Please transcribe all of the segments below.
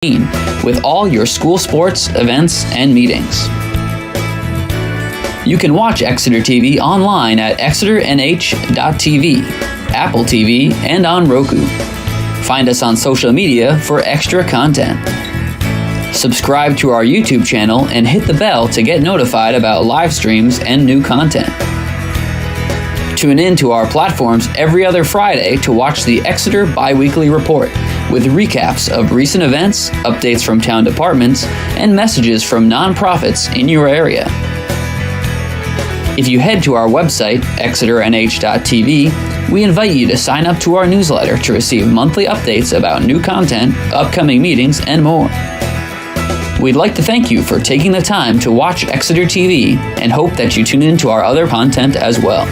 with all your school sports, events, and meetings. You can watch Exeter TV online at exeternh.tv, Apple TV, and on Roku. Find us on social media for extra content. Subscribe to our YouTube channel and hit the bell to get notified about live streams and new content. Tune in to our platforms every other Friday to watch the Exeter Bi-Weekly Report with recaps of recent events, updates from town departments, and messages from nonprofits in your area. If you head to our website, exeternh.tv, we invite you to sign up to our newsletter to receive monthly updates about new content, upcoming meetings, and more. We'd like to thank you for taking the time to watch Exeter TV and hope that you tune in to our other content as well.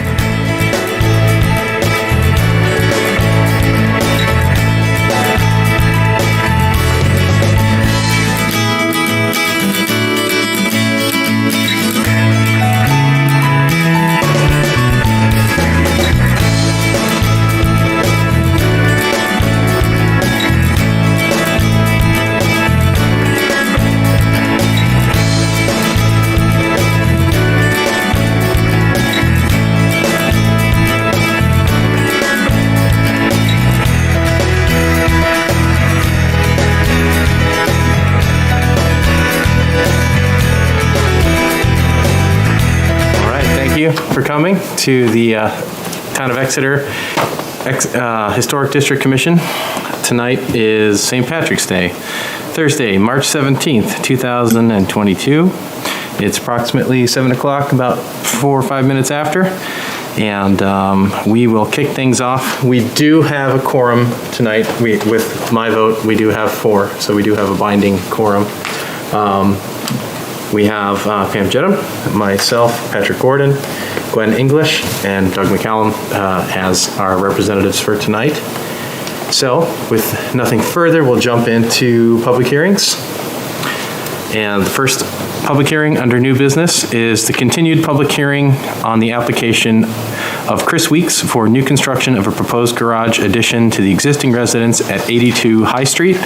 For coming to the Town of Exeter Historic District Commission. Tonight is St. Patrick's Day, Thursday, March 17th, 2022. It's approximately 7 o'clock, about 4 or 5 minutes after, and we will kick things off. We do have a quorum tonight. With my vote, we do have 4, so we do have a binding quorum. We have Pam Jedham, myself, Patrick Gordon, Gwen English, and Doug McCallum as our representatives for tonight. So, with nothing further, we'll jump into public hearings. And the first public hearing under new business is the continued public hearing on the application of Chris Weeks for new construction of a proposed garage addition to the existing residence at 82 High Street.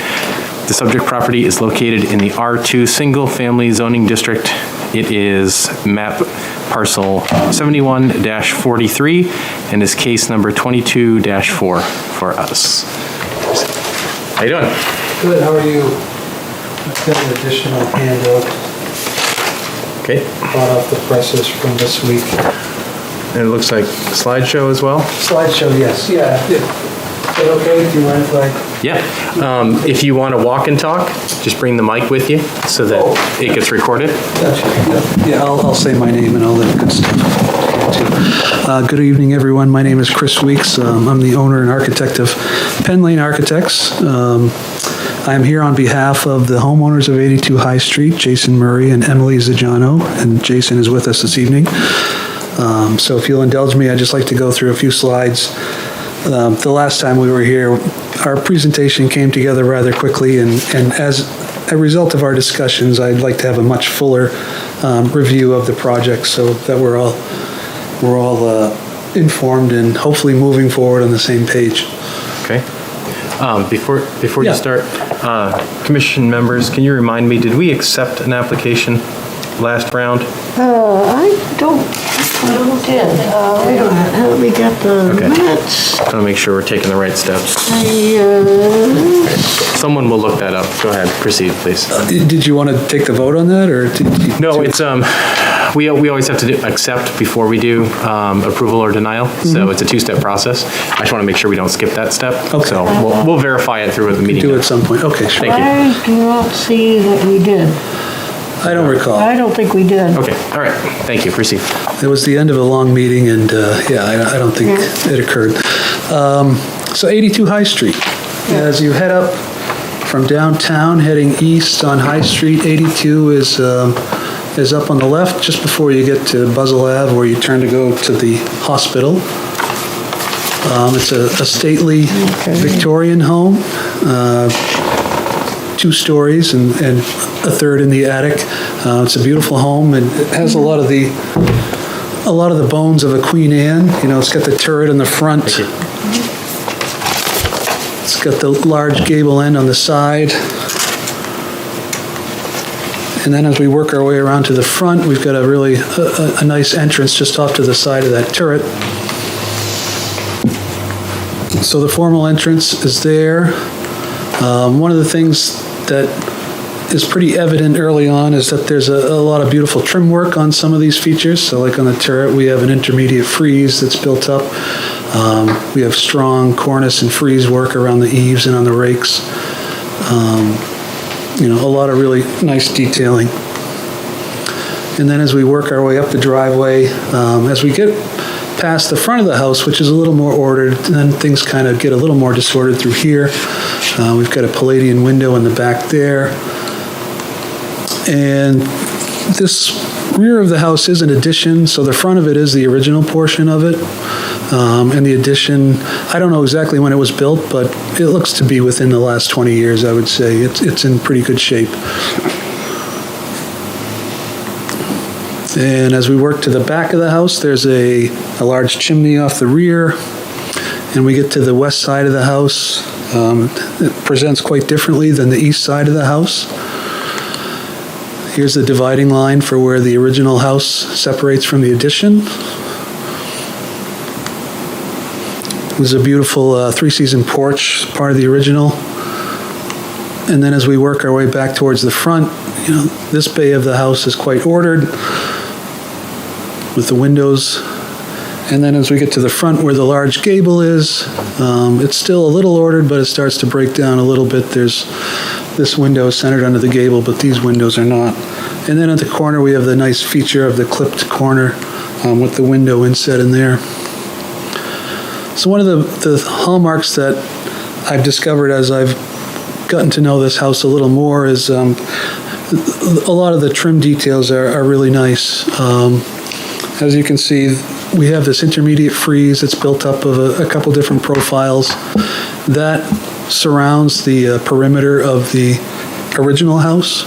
The subject property is located in the R2 Single Family Zoning District. It is map parcel 71-43 and is case number 22-4 for us. How you doing? Good, how are you? I've got an additional handout. Okay. Bought off the presses from this week. And it looks like a slideshow as well? Slideshow, yes, yeah. Is that okay if you mind if I? Yeah. If you want to walk and talk, just bring the mic with you so that it gets recorded. Gotcha. Yeah, I'll say my name and all that good stuff. Good evening, everyone. My name is Chris Weeks. I'm the owner and architect of Penn Lane Architects. I'm here on behalf of the homeowners of 82 High Street, Jason Murray and Emily Zagiano, and Jason is with us this evening. So if you'll indulge me, I'd just like to go through a few slides. The last time we were here, our presentation came together rather quickly, and as a result of our discussions, I'd like to have a much fuller review of the project so that we're all informed and hopefully moving forward on the same page. Okay. Before you start, commission members, can you remind me, did we accept an application last round? I don't did. We got the minutes. I want to make sure we're taking the right steps. Someone will look that up. Go ahead, proceed, please. Did you want to take the vote on that, or no? It's we always have to accept before we do approval or denial. So it's a 2-step process. I just want to make sure we don't skip that step. Okay. So we'll verify it through the meeting. Do at some point. Okay, sure. Thank you. I do not see that we did. I don't recall. I don't think we did. Okay. All right. Thank you. Proceed. It was the end of a long meeting, and I don't think it occurred. So 82 High Street. As you head up from downtown, heading east on High Street, 82 is up on the left, just before you get to Buzzell Ave, where you turn to go to the hospital. It's a stately Victorian home, 2 stories and a third in the attic. It's a beautiful home, and it has a lot of the bones of a Queen Anne. You know, it's got the turret in the front. It's got the large gable end on the side. And then as we work our way around to the front, we've got a really a nice entrance just off to the side of that turret. So the formal entrance is there. One of the things that is pretty evident early on is that there's a lot of beautiful trim work on some of these features. So like on the turret, we have an intermediate frieze that's built up. We have strong cornice and frieze work around the eaves and on the rakes. A lot of really nice detailing. And then as we work our way up the driveway, as we get past the front of the house, which is a little more ordered, then things kind of get a little more disordered through here. We've got a Palladian window in the back there. And this rear of the house is an addition, so the front of it is the original portion of it. And the addition, I don't know exactly when it was built, but it looks to be within the last 20 years, I would say. It's in pretty good shape. And as we work to the back of the house, there's a large chimney off the rear. And we get to the west side of the house. It presents quite differently than the east side of the house. Here's the dividing line for where the original house separates from the addition. There's a beautiful three-season porch, part of the original. And then as we work our way back towards the front, this bay of the house is quite ordered with the windows. And then as we get to the front where the large gable is, it's still a little ordered, but it starts to break down a little bit. There's this window is centered under the gable, but these windows are not. And then at the corner, we have the nice feature of the clipped corner with the window inset in there. So one of the hallmarks that I've discovered as I've gotten to know this house a little more is a lot of the trim details are really nice. As you can see, we have this intermediate frieze that's built up of a couple different profiles. That surrounds the perimeter of the original house.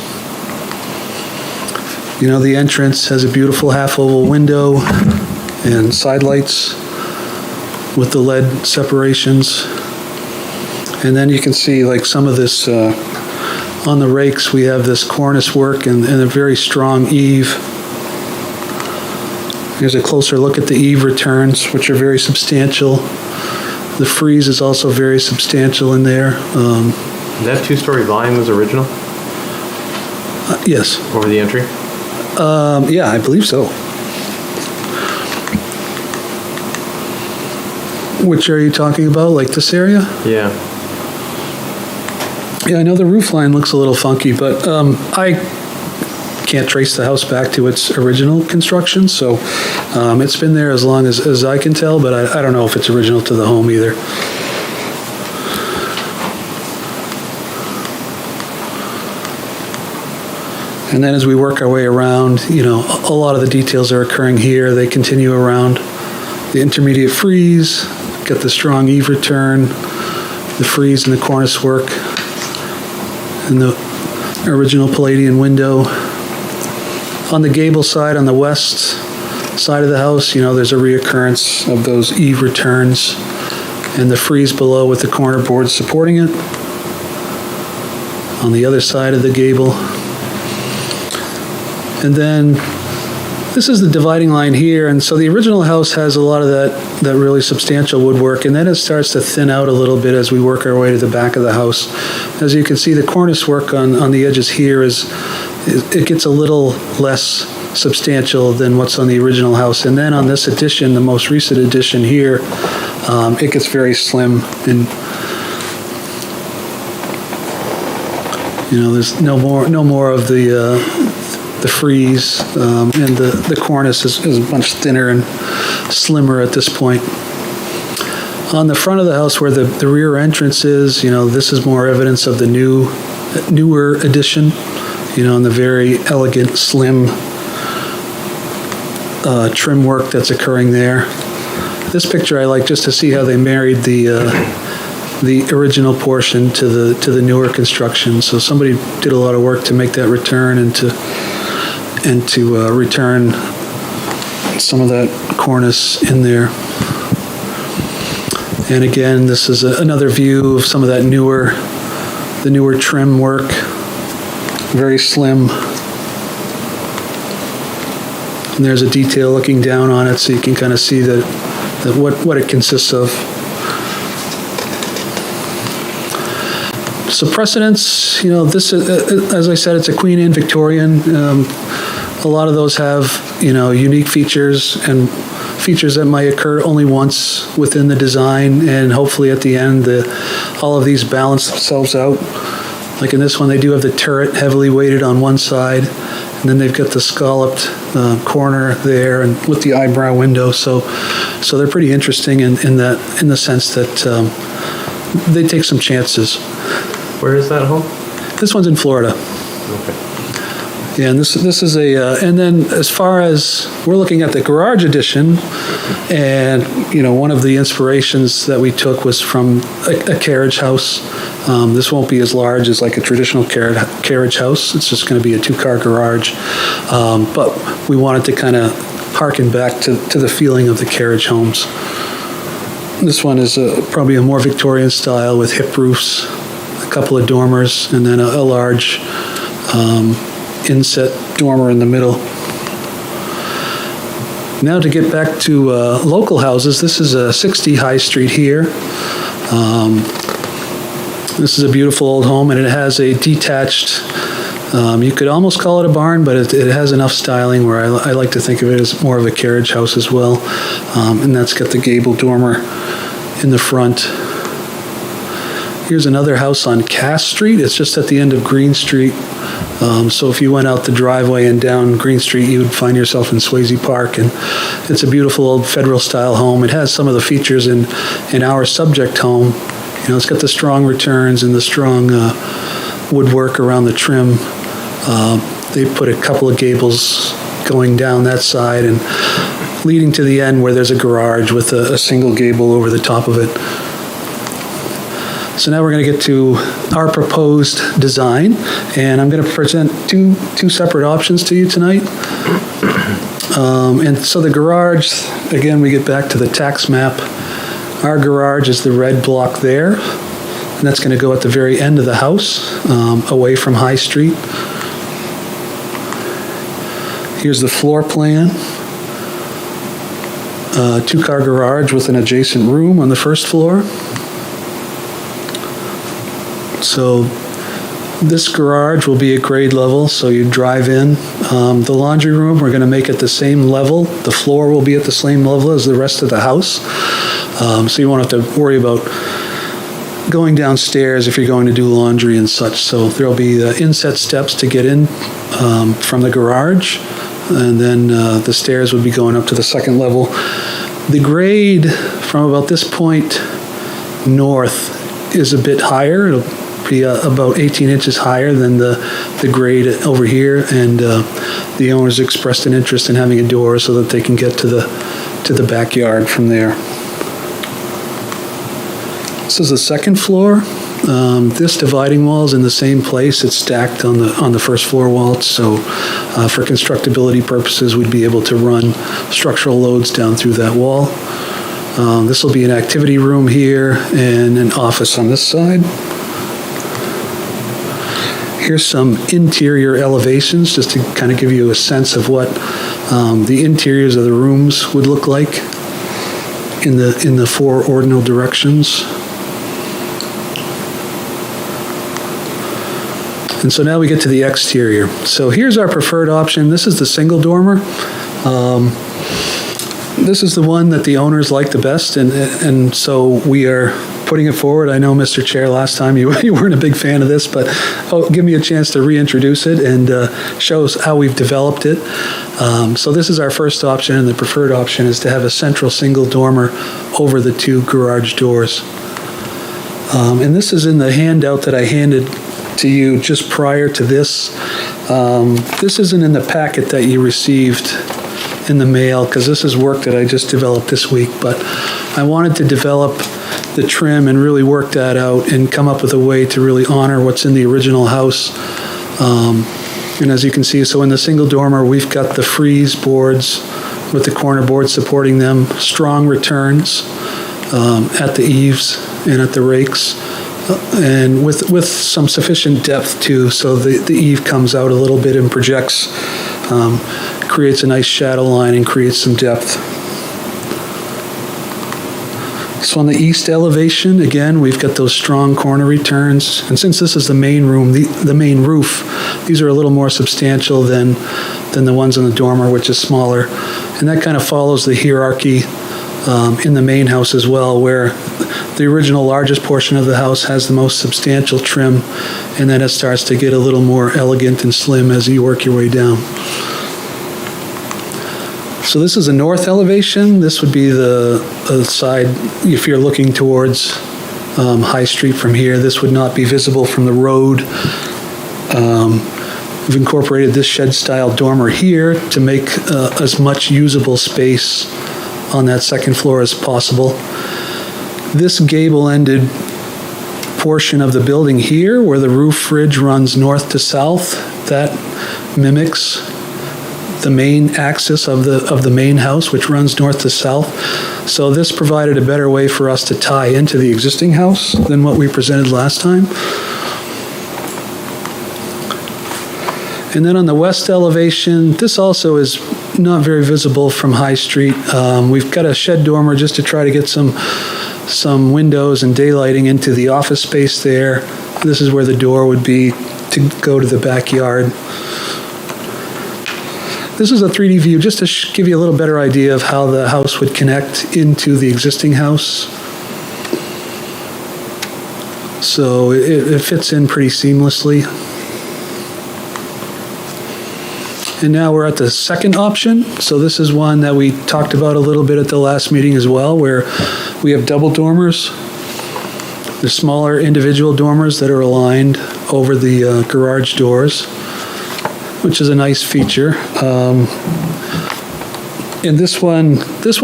The entrance has a beautiful half-oval window and side lights with the lead separations. And then you can see like some of this, on the rakes, we have this cornice work and a very strong eave. Here's a closer look at the eave returns, which are very substantial. The frieze is also very substantial in there. That two-story volume was original? Yes. Over the entry? Yeah, I believe so. Which are you talking about? Like this area? Yeah. Yeah, I know the roof line looks a little funky, but I can't trace the house back to its original construction, so it's been there as long as I can tell, but I don't know if it's original to the home either. And then as we work our way around, a lot of the details are occurring here. They continue around the intermediate frieze, get the strong eave return, the frieze and the cornice work, and the original Palladian window. On the gable side, on the west side of the house, there's a reoccurrence of those eave returns and the frieze below with the corner boards supporting it. On the other side of the gable. And then this is the dividing line here, and so the original house has a lot of that really substantial woodwork, and then it starts to thin out a little bit as we work our way to the back of the house. As you can see, the cornice work on the edges here it gets a little less substantial than what's on the original house, and then on this addition, the most recent addition here, it gets very slim, and there's no more of the frieze, and the cornice is much thinner and slimmer at this point. On the front of the house where the rear entrance is, this is more evidence of the newer addition, and the very elegant, slim trim work that's occurring there. This picture I like just to see how they married the original portion to the newer construction. So somebody did a lot of work to make that return and to return some of that cornice in there. And again, this is another view of some of that newer trim work. Very slim, And there's a detail looking down on it, so you can kind of see that what it consists of. So precedents, this is, as I said, it's a Queen Anne Victorian. A lot of those have, unique features and features that might occur only once within the design, and hopefully at the end, all of these balance themselves out. Like in this one, they do have the turret heavily weighted on one side, and then they've got the scalloped corner there, and with the eyebrow window. So they're pretty interesting in the sense that they take some chances. Where is that home? This one's in Florida. Okay. Yeah, and this is and then as far as, we're looking at the garage addition, and, one of the inspirations that we took was from a carriage house. This won't be as large as like a traditional carriage house. It's just going to be a 2-car garage. But we wanted to kind of harken back to the feeling of the carriage homes. This one is probably a more Victorian style with hip roofs, a couple of dormers, and then a large inset dormer in the middle. Now to get back to local houses, this is 60 High Street here. This is a beautiful old home, and it has a detached, you could almost call it a barn, but it has enough styling where I like to think of it as more of a carriage house as well. And that's got the gable dormer in the front. Here's another house on Cass Street. It's just at the end of Green Street. So if you went out the driveway and down Green Street, you would find yourself in Swayze Park. And it's a beautiful old federal-style home. It has some of the features in our subject home. It's got the strong returns and the strong woodwork around the trim. They put a couple of gables going down that side and leading to the end where there's a garage with a single gable over the top of it. So now we're going to get to our proposed design, and I'm going to present two separate options to you tonight. And so the garage, again, we get back to the tax map. Our garage is the red block there, and that's going to go at the very end of the house, away from High Street. Here's the floor plan. 2-car garage with an adjacent room on the first floor. So this garage will be at grade level, so you drive in. The laundry room, we're going to make it the same level. The floor will be at the same level as the rest of the house. So you won't have to worry about going downstairs if you're going to do laundry and such. So there'll be the inset steps to get in from the garage, and then the stairs would be going up to the second level. The grade from about this point north is a bit higher. It'll be about 18 inches higher than the grade over here, and the owners expressed an interest in having a door so that they can get to the backyard from there. This is the second floor. This dividing wall is in the same place. It's stacked on the first floor wall, so for constructability purposes, we'd be able to run structural loads down through that wall. This will be an activity room here and an office on this side. Here's some interior elevations, just to kind of give you a sense of what the interiors of the rooms would look like in the 4 ordinal directions. And so now we get to the exterior. So here's our preferred option. This is the single dormer. This is the one that the owners like the best, and so we are putting it forward. I know, Mr. Chair, last time you weren't a big fan of this, but give me a chance to reintroduce it and show us how we've developed it. So this is our first option, and the preferred option is to have a central single dormer over the 2 garage doors. And this is in the handout that I handed to you just prior to this. This isn't in the packet that you received in the mail, because this is work that I just developed this week, but I wanted to develop the trim and really work that out and come up with a way to really honor what's in the original house. And as you can see, so in the single dormer, we've got the frieze boards with the corner boards supporting them, strong returns at the eaves and at the rakes, and with some sufficient depth too, so the eave comes out a little bit and projects creates a nice shadow line and creates some depth. So on the east elevation, again, we've got those strong corner returns. And since this is the main room, the main roof, these are a little more substantial than the ones in the dormer, which is smaller. And that kind of follows the hierarchy in the main house as well, where the original largest portion of the house has the most substantial trim, and then it starts to get a little more elegant and slim as you work your way down. So this is a north elevation. This would be the side, if you're looking towards High Street from here, this would not be visible from the road. We've incorporated this shed-style dormer here to make as much usable space on that second floor as possible. This gable-ended portion of the building here, where the roof ridge runs north to south, that mimics the main axis of the main house, which runs north to south. So this provided a better way for us to tie into the existing house than what we presented last time. And then on the west elevation, this also is not very visible from High Street. We've got a shed dormer just to try to get some windows and daylighting into the office space there. This is where the door would be to go to the backyard. This is a 3D view just to give you a little better idea of how the house would connect into the existing house. So it fits in pretty seamlessly. And now we're at the second option. So this is one that we talked about a little bit at the last meeting as well, where we have double dormers. They're smaller individual dormers that are aligned over the garage doors, which is a nice feature. And this one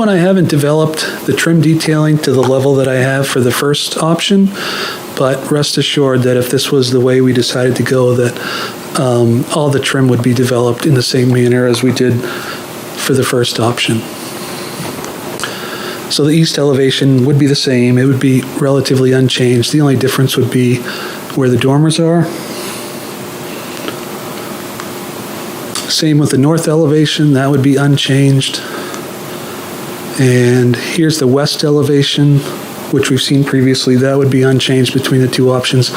I haven't developed the trim detailing to the level that I have for the first option, but rest assured that if this was the way we decided to go, that all the trim would be developed in the same manner as we did for the first option. So the east elevation would be the same. It would be relatively unchanged. The only difference would be where the dormers are. Same with the north elevation, that would be unchanged. And here's the west elevation, which we've seen previously. That would be unchanged between the two options.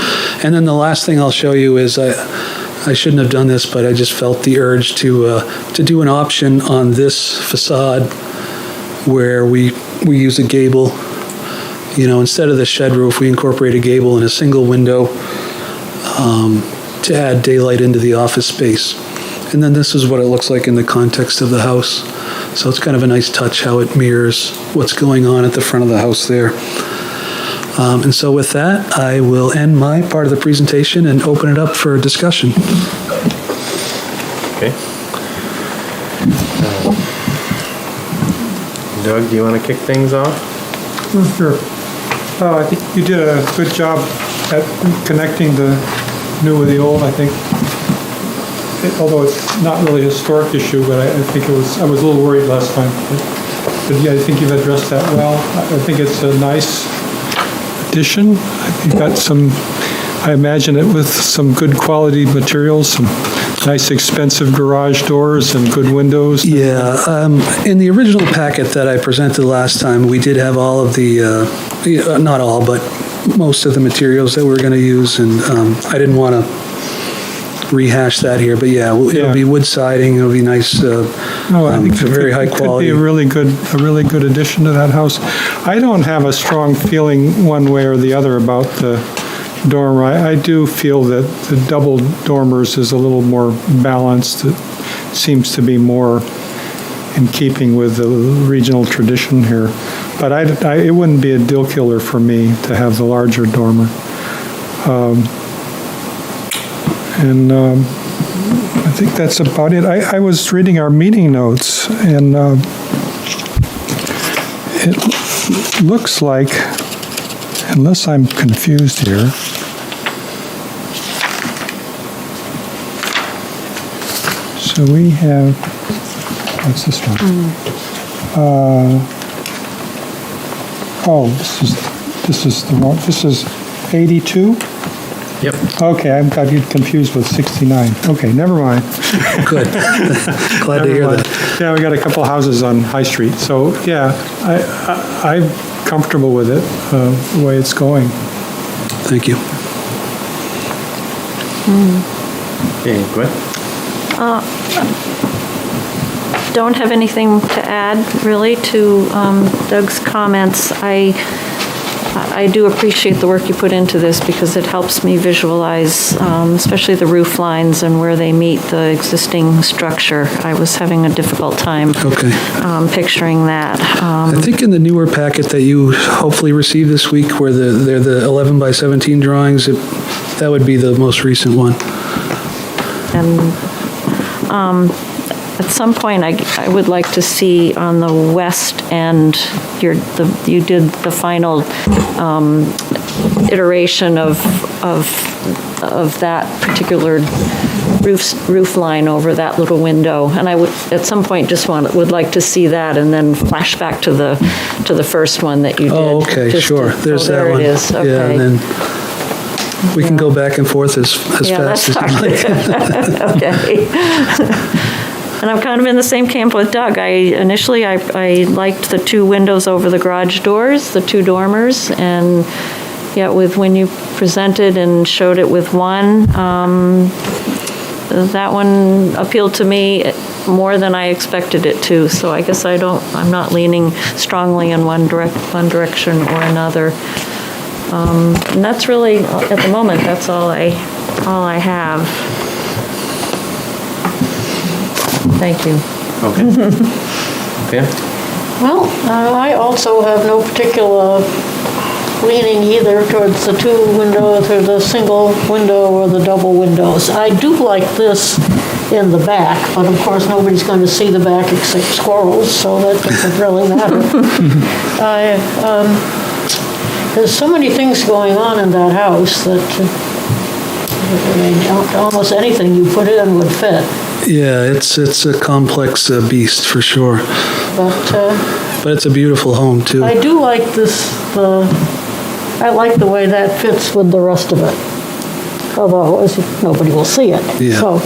And then the last thing I'll show you is I shouldn't have done this, but I just felt the urge to do an option on this facade where we use a gable. You know, instead of the shed roof, we incorporate a gable and a single window to add daylight into the office space. And then this is what it looks like in the context of the house. So it's kind of a nice touch how it mirrors what's going on at the front of the house there. And so with that, I will end my part of the presentation and open it up for discussion. Okay. Doug, do you want to kick things off? Sure. I think you did a good job at connecting the new with the old, I think. Although it's not really a historic issue, but I think I was a little worried last time. But yeah, I think you've addressed that well. I think it's a nice addition. You've got some, I imagine it with some good quality materials, some nice expensive garage doors and good windows. Yeah, in the original packet that I presented last time, we did have all of the, not all, but most of the materials that we were going to use, and I didn't want to rehash that here, but yeah, it'll be wood siding. It'll be nice, I think very high quality. It could be a really good addition to that house. I don't have a strong feeling one way or the other about the dormer. I do feel that the double dormers is a little more balanced. It seems to be more in keeping with the regional tradition here. But it wouldn't be a deal killer for me to have the larger dormer. And I think that's about it. I was reading our meeting notes, and it looks like, unless I'm confused here, so we have, what's this one? This is the one. This is 82. Yep. Okay, I got you confused with 69. Okay, never mind. Good. Glad to hear Never mind. that. Yeah, we got a couple houses on High Street, so yeah, I'm comfortable with it, the way it's going. Thank you. Okay, Gwen? Don't have anything to add, really, to Doug's comments. I do appreciate the work you put into this because it helps me visualize, especially the roof lines and where they meet the existing structure. I was having a difficult time Okay. picturing that. I think in the newer packet that you hopefully received this week, where they're the 11 by 17 drawings, that would be the most recent one. And at some point, I would like to see on the west end, you did the final iteration of that particular roof line over that little window. And I would, at some point, would like to see that and then flash back to the first one that you did. Oh, okay, sure. There's that one. There it is, okay. Yeah, and then we can go back and forth as Yeah, fast as that's you like. Okay. And I'm kind of in the same camp with Doug. Initially, I liked the two windows over the garage doors, the two dormers, and yet when you presented and showed it with one, that one appealed to me more than I expected it to. So I guess I'm not leaning strongly in one direction or another. And that's really, at the moment, that's all I have. Thank you. Okay. Pam? Well, I also have no particular leaning either towards the two windows or the single window or the double windows. I do like this in the back, but of course nobody's going to see the back except squirrels, so that doesn't really matter. There's so many things going on in that house that almost anything you put in would fit. Yeah, it's a complex beast for sure. But it's a beautiful home too. I do like this, I like the way that fits with the rest of it. Although, as nobody will see it. Yeah. So,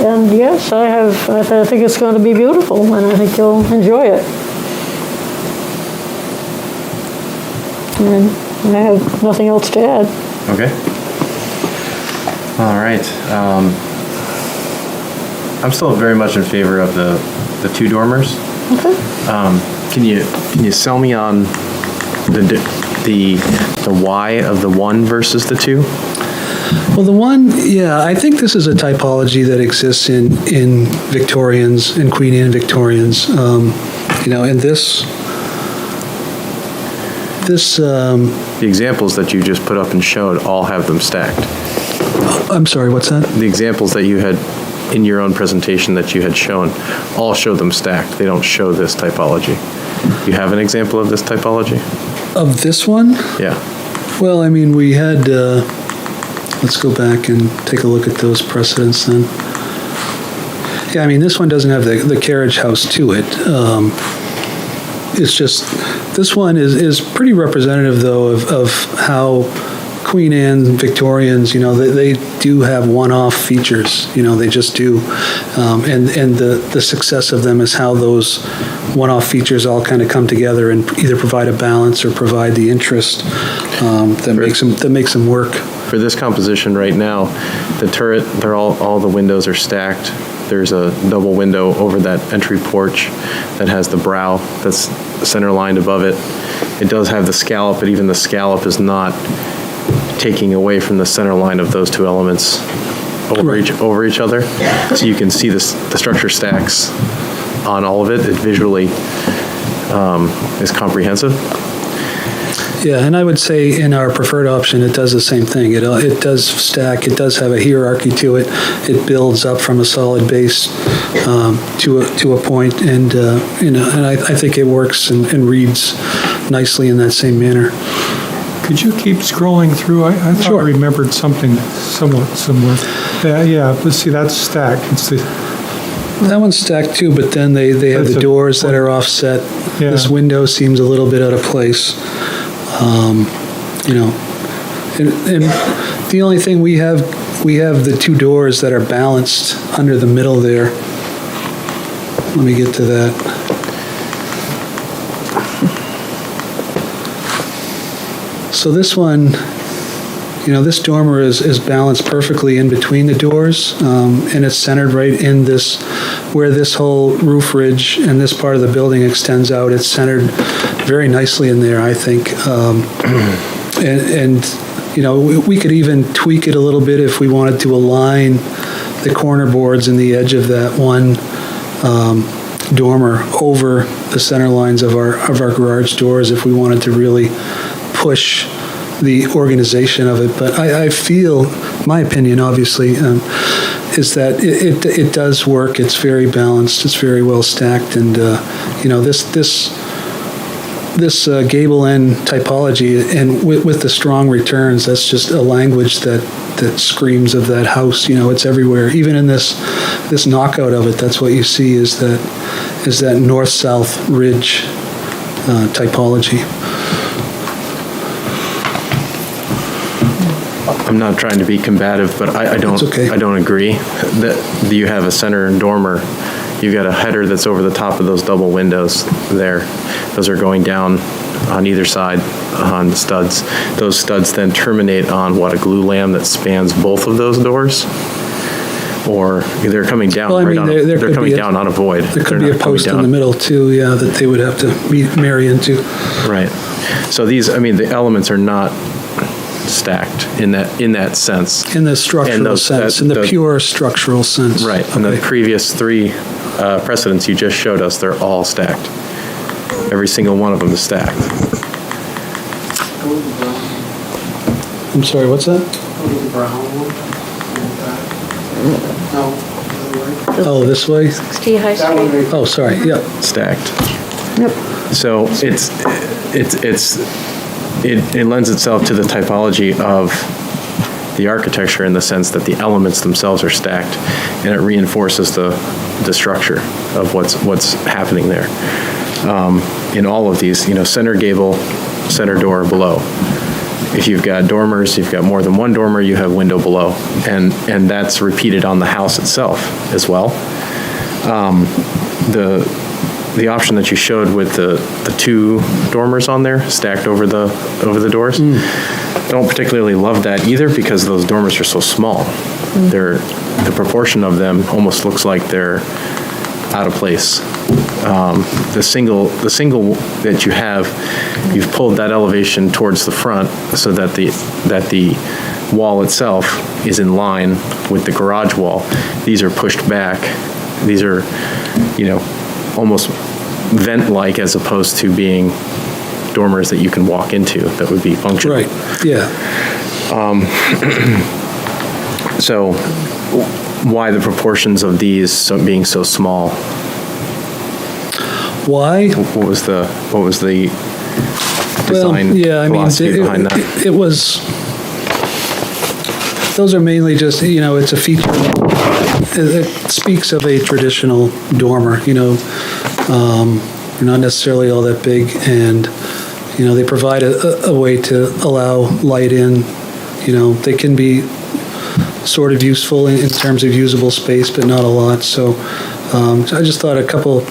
and yes, I think it's going to be beautiful, and I think you'll enjoy it. And I have nothing else to add. Okay. All right. I'm still very much in favor of the two dormers. Okay. Can you sell me on the why of the one versus the two? Well, the one, yeah, I think this is a typology that exists in Victorians, in Queen Anne Victorians. And this. The examples that you just put up and showed all have them stacked. I'm sorry, what's that? The examples that you had in your own presentation that you had shown all show them stacked. They don't show this typology. You have an example of this typology? Of this one? Yeah. Well, I mean, we had, let's go back and take a look at those precedents then. Yeah, I mean, this one doesn't have the carriage house to it. It's just, this one is pretty representative, though, of how Queen Anne Victorians, they do have one-off features, they just do. And the success of them is how those one-off features all kind of come together and either provide a balance or provide the interest that makes them work. For this composition right now, the turret, all the windows are stacked. There's a double window over that entry porch that has the brow that's center lined above it. It does have the scallop, but even the scallop is not taking away from the center line of those two elements over each other. So you can see the structure stacks on all of it. It visually is comprehensive. Yeah, and I would say in our preferred option, it does the same thing. It does stack. It does have a hierarchy to it. It builds up from a solid base to a point, and and I think it works and reads nicely in that same manner. Could you keep scrolling through? I thought Sure. I remembered something somewhat similar. Yeah, let's see, that's stacked. That one's stacked too, but then they have That's the a- doors that are offset. Yeah. This window seems a little bit out of place. you know. And the only thing we have the two doors that are balanced under the middle there. Let me get to that. So this one, you know, this dormer is balanced perfectly in between the doors, and it's centered right in this, where this whole roof ridge and this part of the building extends out. It's centered very nicely in there, I think. And you know, we could even tweak it a little bit if we wanted to align the corner boards and the edge of that one dormer over the center lines of our garage doors if we wanted to really push the organization of it. But I feel, my opinion obviously, is that it does work. It's very balanced. It's very well stacked. And you know, this gable end typology, and with the strong returns, that's just a language that screams of that house. You know, it's everywhere. Even in this knockout of it, that's what you see is that north-south ridge typology. I'm not trying to be combative, but I don't. okay. I don't agree that you have a center dormer. You've got a header that's over the top of those double windows there. Those are going down on either side on the studs. Those studs then terminate on a glue lamb that spans both of those doors, or they're coming down. Well, I mean, they're coming down on a void. There could be a post in the middle too, yeah, that they would have to marry into. Right. So these, I mean, the elements are not stacked in that sense. In the structural sense, in the pure structural sense. Right. Okay. And the previous three precedents you just showed us, they're all stacked. Every single one of them is stacked. I'm sorry, what's that? Oh, this way? 60 High Street. Oh, sorry, yeah. Stacked. Yep. So it lends itself to the typology of the architecture in the sense that the elements themselves are stacked, and it reinforces the structure of what's happening there. In all of these, you know, center gable, center door below. If you've got dormers, you've got more than one dormer, you have window below, and that's repeated on the house itself as well. The option that you showed with the two dormers on there stacked over the doors, don't particularly love that either because those dormers are so small. The proportion of them almost looks like they're out of place. The single that you have, you've pulled that elevation towards the front so that the wall itself is in line with the garage wall. These are pushed back. These are, you know, almost vent-like as opposed to being dormers that you can walk into that would be functional. Right, yeah. So why the proportions of these being so small? Why? What was the design philosophy behind that? It was, those are mainly just, you know, it's a feature, it speaks of a traditional dormer, you know, they're not necessarily all that big, and, you know, they provide a way to allow light in, you know, they can be sort of useful in terms of usable space, but not a lot, so I just thought a couple,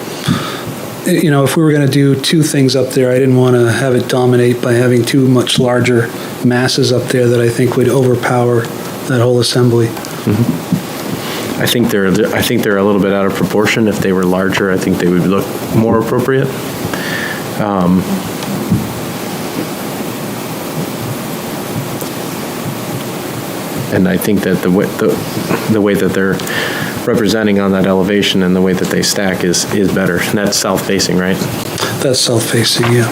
you know, if we were going to do two things up there, I didn't want to have it dominate by having two much larger masses up there that I think would overpower that whole assembly. Mm-hmm. I think they're a little bit out of proportion. If they were larger, I think they would look more appropriate. And I think that the way that they're representing on that elevation and the way that they stack is better. And that's south-facing, right? That's south-facing, yeah.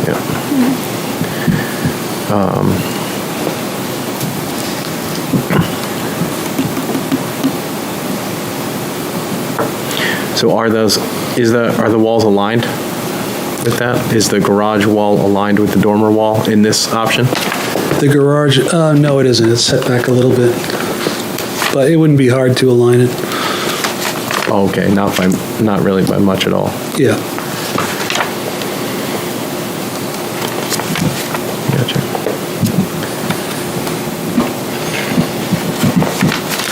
So are the walls aligned with that? Is the garage wall aligned with the dormer wall in this option? The garage, no, it isn't. It's set back a little bit, but it wouldn't be hard to align it. Oh, okay, not really by much at all. Yeah. Gotcha.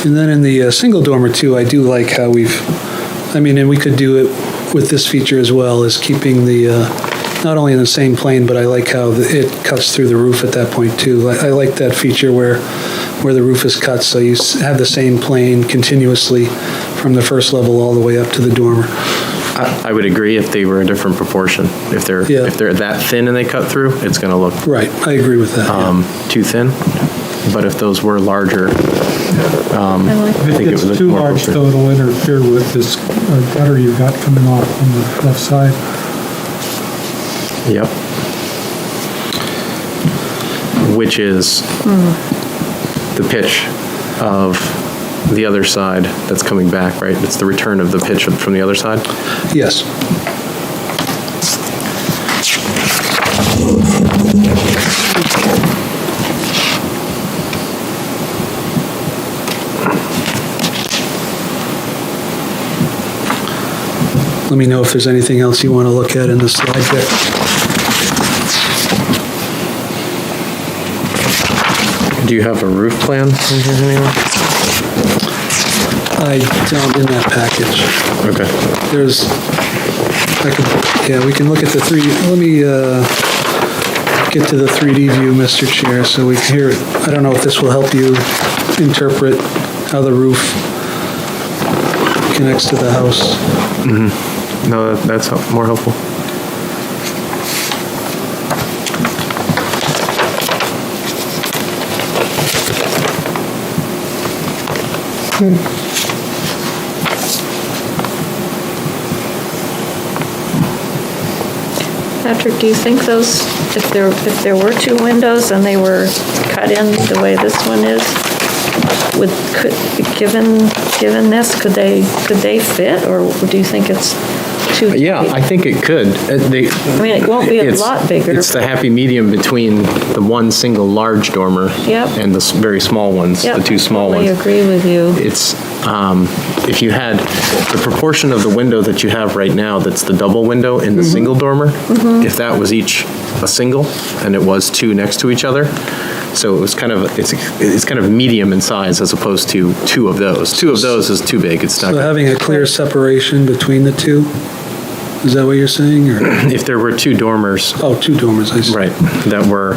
And then in the single dormer too, I do like how and we could do it with this feature as well, is keeping the, not only in the same plane, but I like how it cuts through the roof at that point too. I like that feature where the roof is cut, so you have the same plane continuously from the first level all the way up to the dormer. I would agree if they were a different proportion. If they're that thin and they cut through, it's going to look Right, I agree with that. too thin. But if those were larger, I If think it it's would too look more large, appropriate. though, it'll interfere with this gutter you've got coming off on the left side. Yep. Which is the pitch of the other side that's coming back, right? It's the return of the pitch from the other side? Yes. Let me know if there's anything else you want to look at in the slide deck. Do you have a roof plan? I don't in that package. Okay. We can look at the let me get to the 3D view, Mr. Chair, so we can hear it. I don't know if this will help you interpret how the roof connects to the house. No, that's more helpful. Patrick, do you think those, if there were two windows and they were cut in the way this one is, given this, could they fit, or do you think it's too? Yeah, I think it could. It won't be a lot bigger. It's the happy medium between the one single large dormer and the very small ones, the two small ones. I agree with you. It's, if you had the proportion of the window that you have right now, that's the double window in the single dormer, if that was each a single and it was two next to each other, so it was it's kind of medium in size as opposed to two of those. Two of those is too big. It's not. So having a clear separation between the two, is that what you're saying? Or? If there were two dormers. Oh, two dormers, I see. Right, that were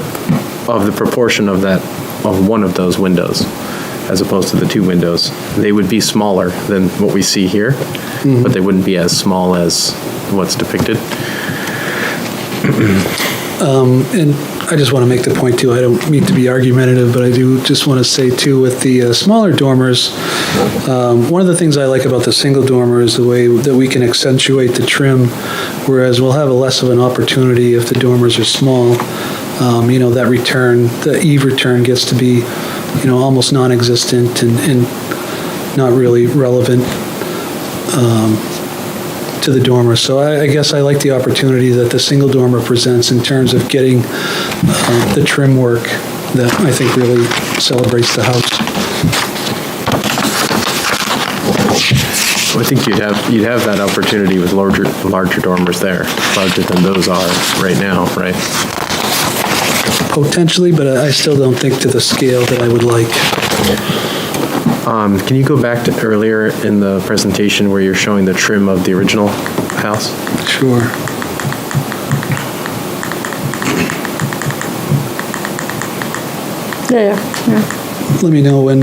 of the proportion of one of those windows, as opposed to the two windows, they would be smaller than what we see here, but they wouldn't be as small as what's depicted. And I just want to make the point too, I don't mean to be argumentative, but I do just want to say too, with the smaller dormers, one of the things I like about the single dormer is the way that we can accentuate the trim, whereas we'll have less of an opportunity if the dormers are small. That return, the eave return gets to be, almost non-existent and not really relevant to the dormer. So I guess I like the opportunity that the single dormer presents in terms of getting the trim work that I think really celebrates the house. I think you'd have that opportunity with larger dormers there, larger than those are right now, right? Potentially, but I still don't think to the scale that I would like. Can you go back to earlier in the presentation where you're showing the trim of the original house? Sure. Yeah. Let me know when,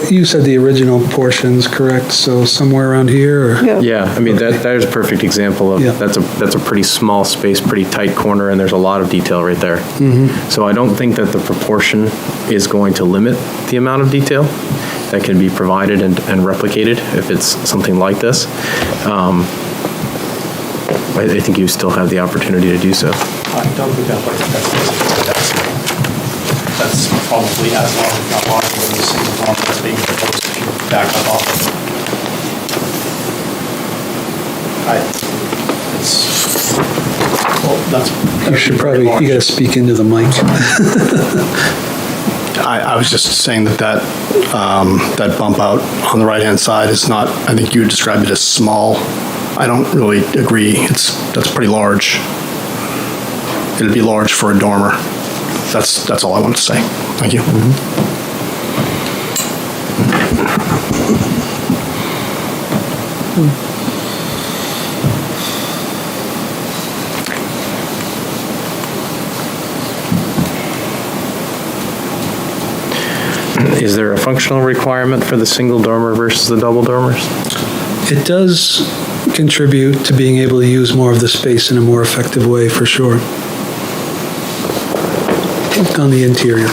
you said the original portions, correct? So somewhere around here, or? Yeah, I mean, that is a perfect example of, Yeah. that's a pretty small space, pretty tight corner, and there's a lot of detail right there. So I don't think that the proportion is going to limit the amount of detail that can be provided and replicated if it's something like this. I think you still have the opportunity to do so. I don't think that's probably as long, if not longer than the single dormer that's being proposed to be backed up off of. You should probably, you gotta speak into the mic. I was just saying that bump out on the right-hand side is not, I think you described it as small. I don't really agree. That's pretty large. It'd be large for a dormer. That's all I wanted to say. Thank you. Is there a functional requirement for the single dormer versus the double dormers? It does contribute to being able to use more of the space in a more effective way, for sure. On the interior.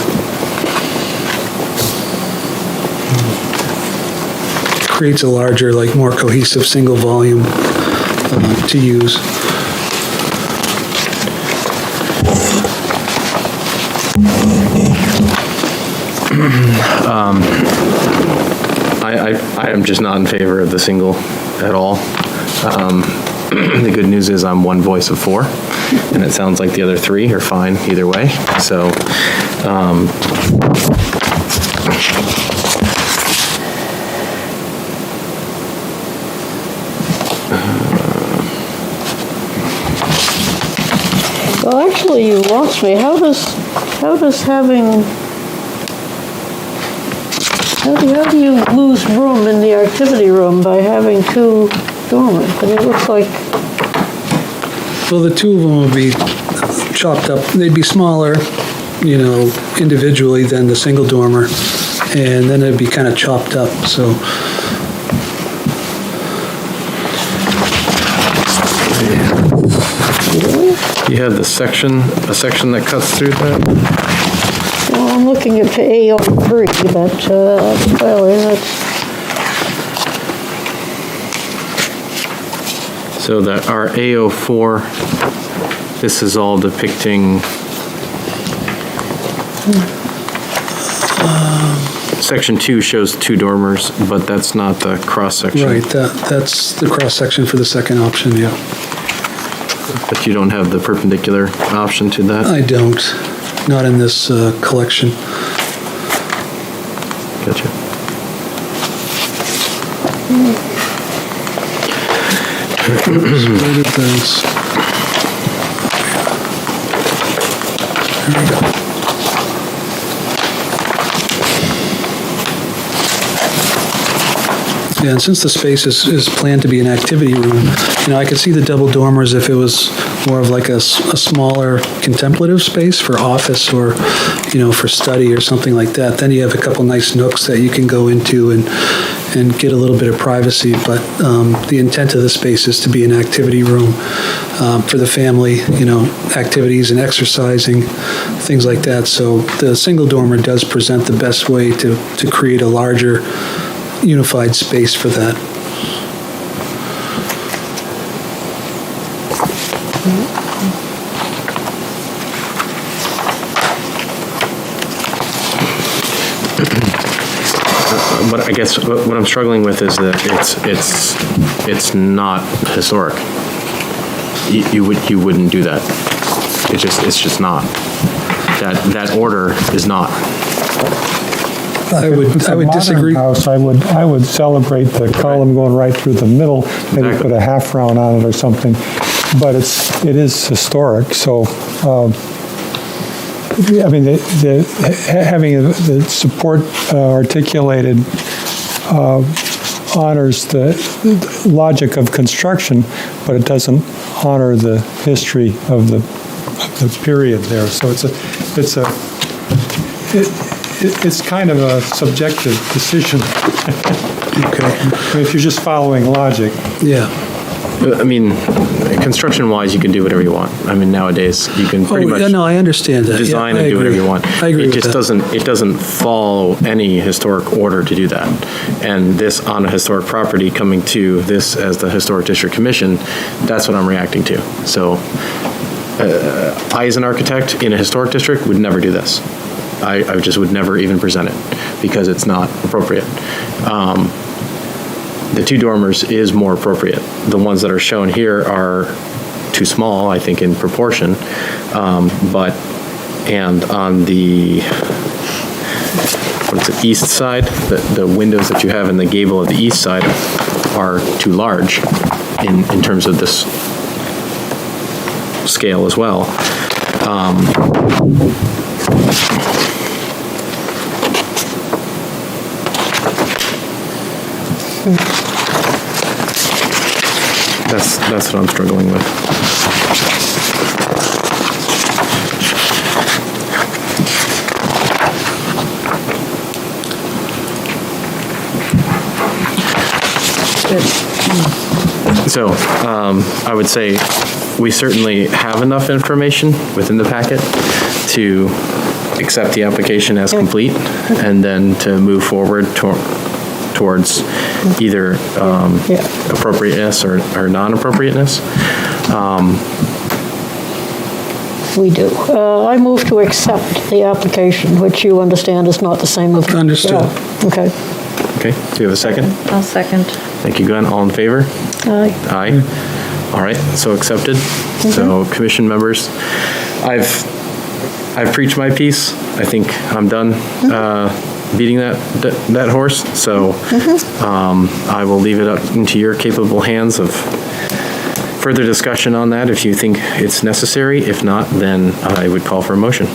Creates a larger, like more cohesive single volume to use. I am just not in favor of the single at all. The good news is I'm one voice of 4, and it sounds like the other 3 are fine either way. So, Well, actually, you lost me. How do you lose room in the activity room by having 2 dormers? I mean, it looks like, Well, the 2 of them will be chopped up. They'd be smaller, individually than the single dormer, and then it'd be kind of chopped up, so. you have a section that cuts through that? well, I'm looking at A03, but, well, that's, So that our A04, this is all depicting section 2 shows 2 dormers, but that's not the cross-section. Right, that's the cross-section for the second option, yeah. But you don't have the perpendicular option to that? I don't, not in this collection. Gotcha. Where did those? There we go. Yeah, and since the space is planned to be an activity room, I could see the double dormers if it was more of like a smaller contemplative space for office or, for study or something like that. Then you have a couple nice nooks that you can go into and get a little bit of privacy. But the intent of the space is to be an activity room for the family, activities and exercising, things like that. So the single dormer does present the best way to create a larger unified space for that. But I guess what I'm struggling with is that it's not historic. You wouldn't do that. It's just not. That order is not. I would disagree. House, I would celebrate the column going right through the middle, maybe Exactly. put a half round on it or something. But it is historic, so having the support articulated honors the logic of construction, but it doesn't honor the history of the period there. So it's kind of a subjective decision. Okay. If you're just following logic. Yeah. I mean, construction-wise, you can do whatever you want. I mean, nowadays, you can pretty much No, I understand that. design Yeah, I and do whatever agree. you want. I agree It with just that. it doesn't follow any historic order to do that. And this on a historic property coming to this as the Historic District Commission, that's what I'm reacting to. So I, as an architect in a historic district, would never do this. I just would never even present it because it's not appropriate. The 2 dormers is more appropriate. The ones that are shown here are too small, I think, in proportion. And on the, east side, the windows that you have in the gable of the east side are too large in terms of this scale as well. That's what I'm struggling with. So, I would say we certainly have enough information within the packet to accept the application as complete, and then to move forward towards either appropriateness or non-appropriateness. We do. I move to accept the application, which you understand is not the same as... Understood. Yeah, okay. Okay, do you have a second? I'll second. Thank you, Glenn. All in favor? Aye. Aye. All right, so accepted. So commission members, I've preached my piece. I think I'm done beating that horse. So I will leave it up into your capable hands of further discussion on that if you think it's necessary. If not, then I would call for a motion.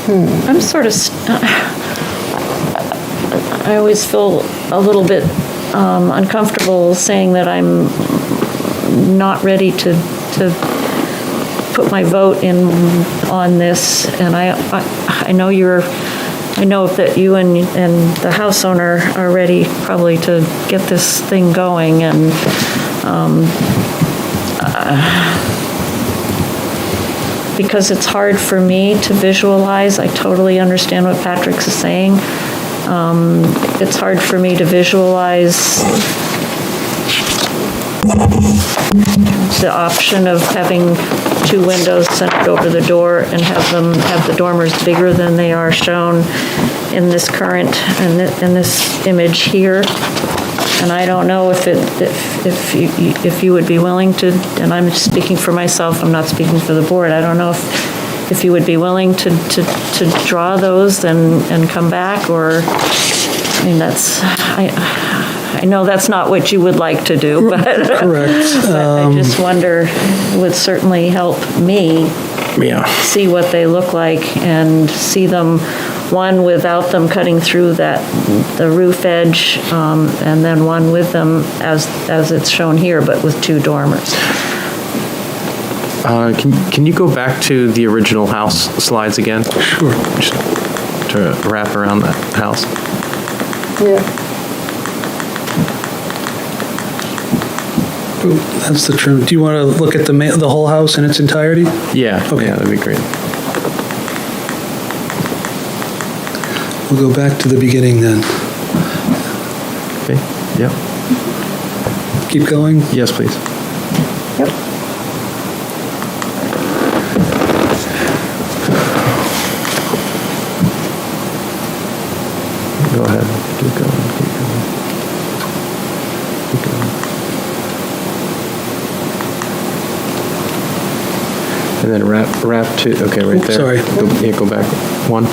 I'm sort of, I always feel a little bit uncomfortable saying that I'm not ready to put my vote in on this, and I know that you and the house owner are ready probably to get this thing going, and because it's hard for me to visualize. I totally understand what Patrick's saying. It's hard for me to visualize the option of having two windows centered over the door and have the dormers bigger than they are shown in this current, in this image here. And I don't know if you would be willing to, and I'm speaking for myself, I'm not speaking for the board, I don't know if you would be willing to draw those and come back, or, I mean, I know that's not what you would like to do, but, Correct. but I just wonder, it would certainly help me see what they look like and see them, one without them cutting through the roof edge, and then one with them as it's shown here, but with two dormers. Can you go back to the original house slides again? Sure. Just to wrap around that house. Yeah. Ooh, that's the trim. Do you want to look at the whole house in its entirety? Yeah, Okay. yeah, that'd be great. We'll go back to the beginning then. Okay, yep. Keep going. Yes, please. Yep. Go ahead. Keep going. Keep going. Keep going. And then wrap to, okay, right Oops, there. sorry. Go back one.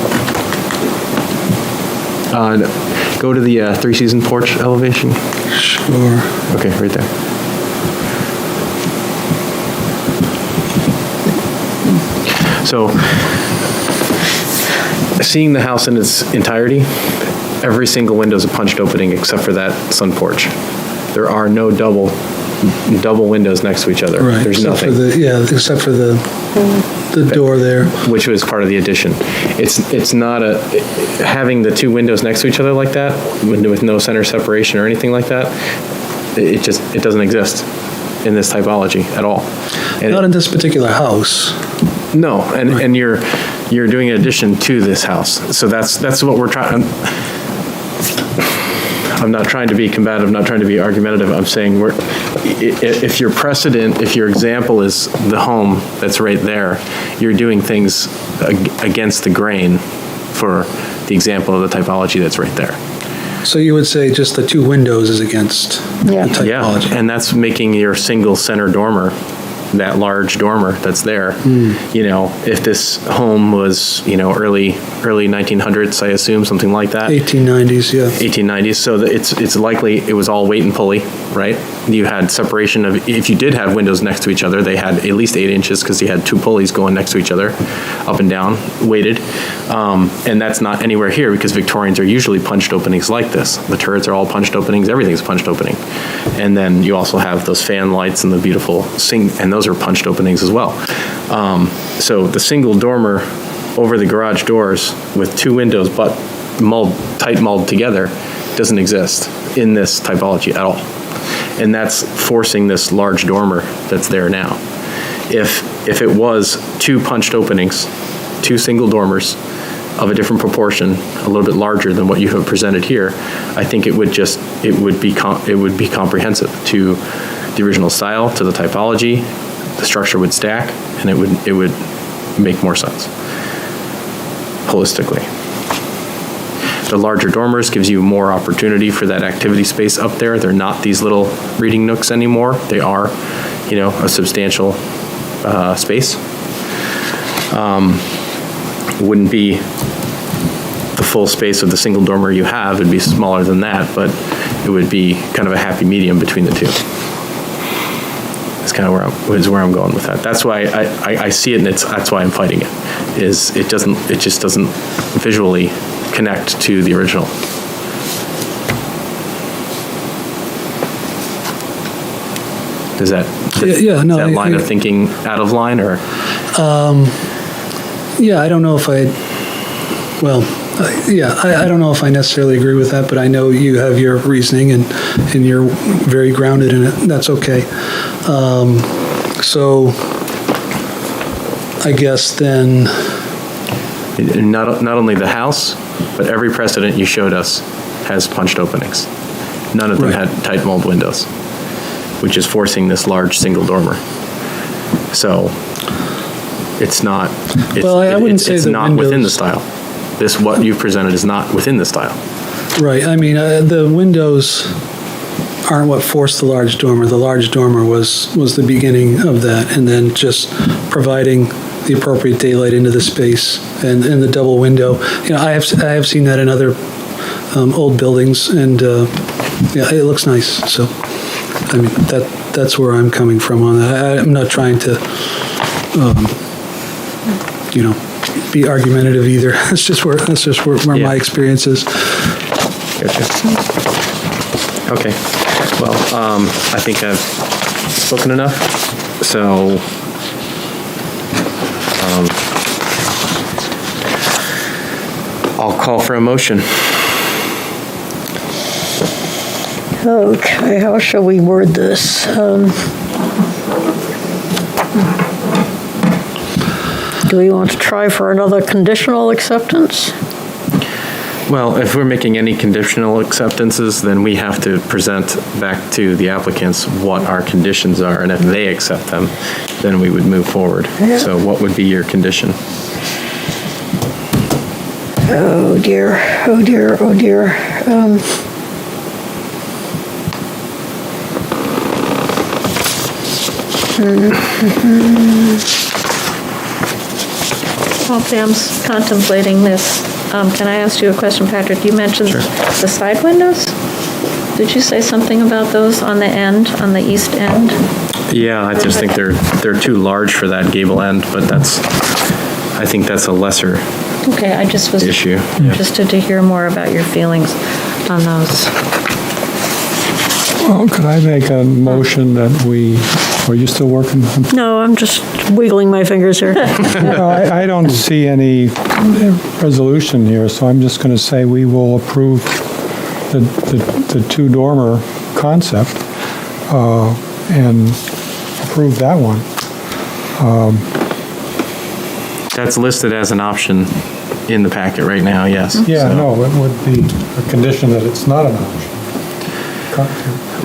Go to the three-season porch elevation. Sure. Okay, right there. So, seeing the house in its entirety, every single window is a punched opening except for that sun porch. There are no double windows next to each other. Right. There's except nothing. Except for the door there. Which was part of the addition. It's not having the two windows next to each other like that, with no center separation or anything like that, it doesn't exist in this typology at all. And Not in this particular house. No, and you're doing an addition to this house. So that's what we're trying. I'm not trying to be combative, I'm not trying to be argumentative. I'm saying if your precedent, if your example is the home that's right there, you're doing things against the grain for the example of the typology that's right there. So you would say just the two windows is against Yeah. the typology? Yeah, and that's making your single center dormer that large dormer that's there. You know, if this home was, you know, early 1900s, I assume, something like that. 1890s, yeah. 1890s, so that it's likely it was all weight and pulley, right? You had separation of, if you did have windows next to each other, they had at least 8 inches because you had 2 pulleys going next to each other, up and down, weighted. And that's not anywhere here because Victorians are usually punched openings like this. The turrets are all punched openings, everything's punched opening. And then you also have those fan lights and the beautiful and those are punched openings as well. So the single dormer over the garage doors with 2 windows but tight mulled together doesn't exist in this typology at all. And that's forcing this large dormer that's there now. If it was 2 punched openings, 2 single dormers of a different proportion, a little bit larger than what you have presented here, I think it would be comprehensive to the original style, to the typology. The structure would stack, and it would make more sense holistically. The larger dormers gives you more opportunity for that activity space up there. They're not these little reading nooks anymore. They are, you know, a substantial space. Wouldn't be the full space of the single dormer you have. It'd be smaller than that, but it would be kind of a happy medium between the two. That's kind of where I'm going with that. That's why I see it, and that's why I'm fighting it. It just doesn't visually connect to the original. Is that line of thinking out of line, or? Yeah, I don't know if I don't know if I necessarily agree with that, but I know you have your reasoning and you're very grounded in it. That's okay. So I guess then... Not only the house, but every precedent you showed us has punched openings. None of them had tight mulled windows, which is forcing this large single dormer. So it's not. I wouldn't say it's the not windows, within the style. What you've presented is not within the style. Right. I mean, the windows aren't what forced the large dormer. The large dormer was the beginning of that, and then just providing the appropriate daylight into the space and the double window. You know, I have seen that in other old buildings, and it looks nice. So, I mean, that's where I'm coming from on that. I'm not trying to, be argumentative either. That's just where my experience is. Gotcha. Okay. Well, I think I've spoken enough. So, I'll call for a motion. Okay, how shall we word this? Do we want to try for another conditional acceptance? Well, if we're making any conditional acceptances, then we have to present back to the applicants what our conditions are, and if they accept them, then we would move forward. Yeah. So what would be your condition? Oh dear, oh dear, oh dear. While Pam's contemplating this, can I ask you a question, Patrick? You mentioned the side windows? Did you say something about those on the end, on the east end? Yeah, I just think they're too large for that gable end, but I think that's a lesser Okay, I just was issue. interested to hear more about your feelings on those. Well, could I make a motion that are you still working? No, I'm just wiggling my fingers here. No, I don't see any resolution here, so I'm just going to say we will approve the 2-dormer concept and approve that one. That's listed as an option in the packet right now, yes. Yeah, So- no, it would be a condition that it's not an option.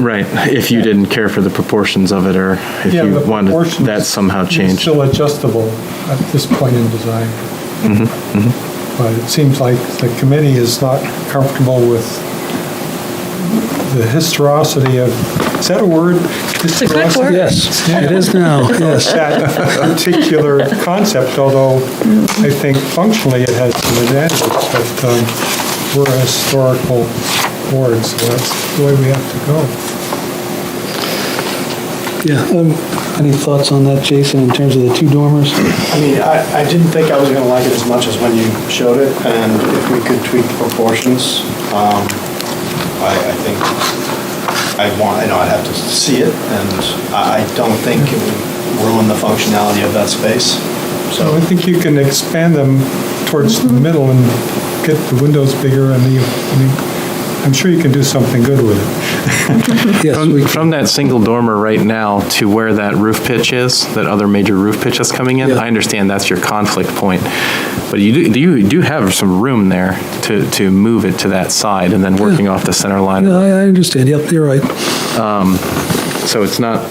Right, if you didn't care for the proportions of it, or if Yeah, you the wanted proportions that somehow is changed. still adjustable at this point in design. But it seems like the committee is not comfortable with the historicity of Is that a word? It's a good word. Yes, it is now, yes. That particular concept, although I think functionally it has some advantages, but we're a historical board, so that's the way we have to go. Yeah, any thoughts on that, Jason, in terms of the two dormers? I mean, I didn't think I was going to like it as much as when you showed it, and if we could tweak the proportions, I think I'd have to see it, and I don't think it would ruin the functionality of that space. So I think you can expand them towards the middle and get the windows bigger, and I'm sure you can do something good with it. Yes, From that single dormer right now to where that roof pitch is, that other major roof pitch that's coming in, Yeah. I understand that's your conflict point. But you do have some room there to move it to that side and then working off the center line. No, I understand, yep, you're right. So it's not,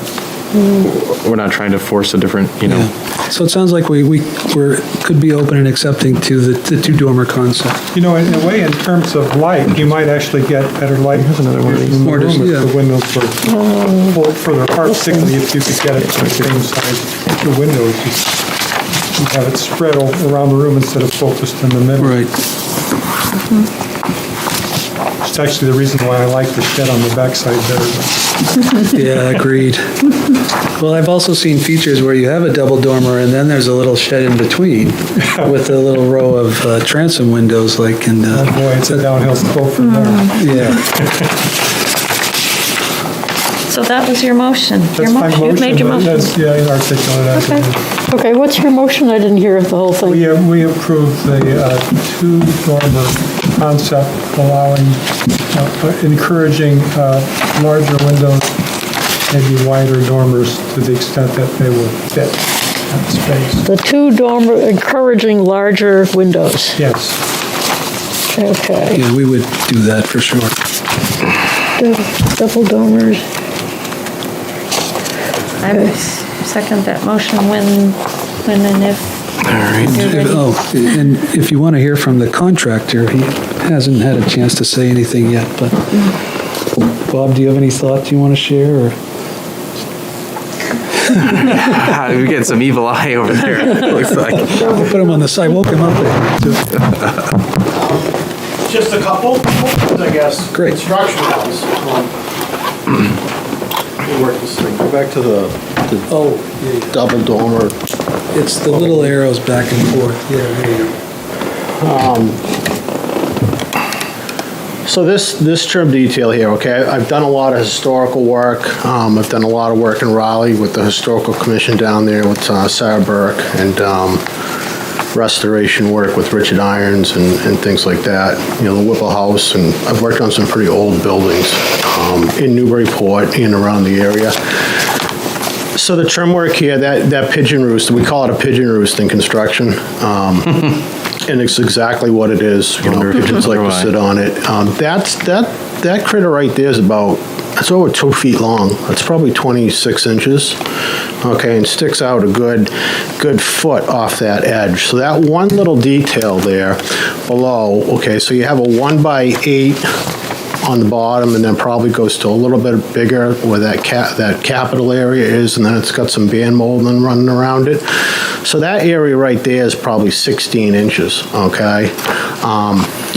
we're not trying to force a different, Yeah. So it sounds like we could be open and accepting to the two dormer concept. You know, in a way, in terms of light, you might actually get better light. Here's another one of these. More Room dis- if yeah. the windows were pulled further apart, particularly if you could get it to the same size, the windows. You have it spread around the room instead of focused in the middle. Right. It's actually the reason why I like the shed on the backside better. Yeah, agreed. Well, I've also seen features where you have a double dormer and then there's a little shed in between with a little row of transom windows like in Oh boy, it's a downhill slope from there. yeah. So that was your motion. That's my motion. You've made your motion. That's- Yeah, you articulated that. Okay. Okay, what's your motion? I didn't hear the whole thing. We approved the two-dormer concept, allowing, encouraging larger windows, maybe wider dormers to the extent that they will fit that space. The two dormer, encouraging larger windows. Yes. Okay. Yeah, we would do that for sure. Double dormers. I would second that motion when and if. You're ready. And if you want to hear from the contractor, he hasn't had a chance to say anything yet, but Bob, do you have any thoughts you want to share? Or? We get some evil eye over there, it looks like. We'll put him on the side, we'll come up there. Just a couple, I guess. Great. Construction-wise. Work this thing. Go back to the Oh, double dormer. it's the little arrows back and forth. Yeah, there you go. So this trim detail here, okay, I've done a lot of historical work. I've done a lot of work in Raleigh with the Historical Commission down there with Sarah Burke, and restoration work with Richard Irons and things like that. You know, the Whipple House, and I've worked on some pretty old buildings in Newburyport and around the area. So the trim work here, that pigeon roost, we call it a pigeon roost in construction. And it's exactly what it is. You know, pigeons like to sit on it. That critter right there is it's over 2 feet long. It's probably 26 inches. Okay, and sticks out a good foot off that edge. So that one little detail there below, okay, so you have a 1x8 on the bottom, and then probably goes to a little bit bigger where that capital area is, and then it's got some band molding running around it. So that area right there is probably 16 inches, okay?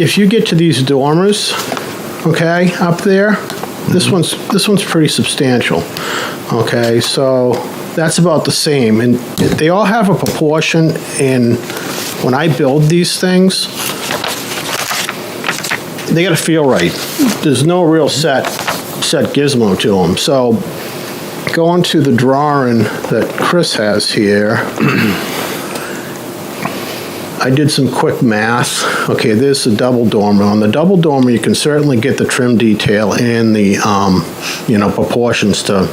If you get to these dormers, okay, up there, this one's pretty substantial, okay? So that's about the same, and they all have a proportion, and when I build these things, they gotta feel right. There's no real set gizmo to them. So going to the drawing that Chris has here, I did some quick math. Okay, there's the double dormer. On the double dormer, you can certainly get the trim detail and the, proportions to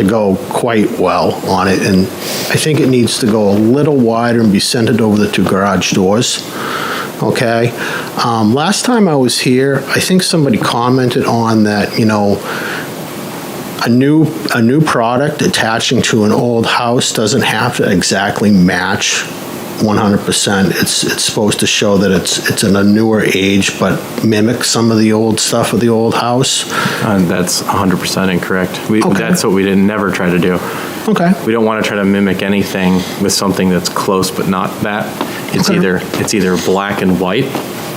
go quite well on it. And I think it needs to go a little wider and be centered over the two garage doors. Okay. Last time I was here, I think somebody commented on that, you know, a new product attaching to an old house doesn't have to exactly match 100%. It's supposed to show that it's in a newer age, but mimic some of the old stuff of the old house. That's 100% incorrect. Okay. That's what we didn't never try to do. Okay. We don't want to try to mimic anything with something that's close but not that. It's Okay. either black and white,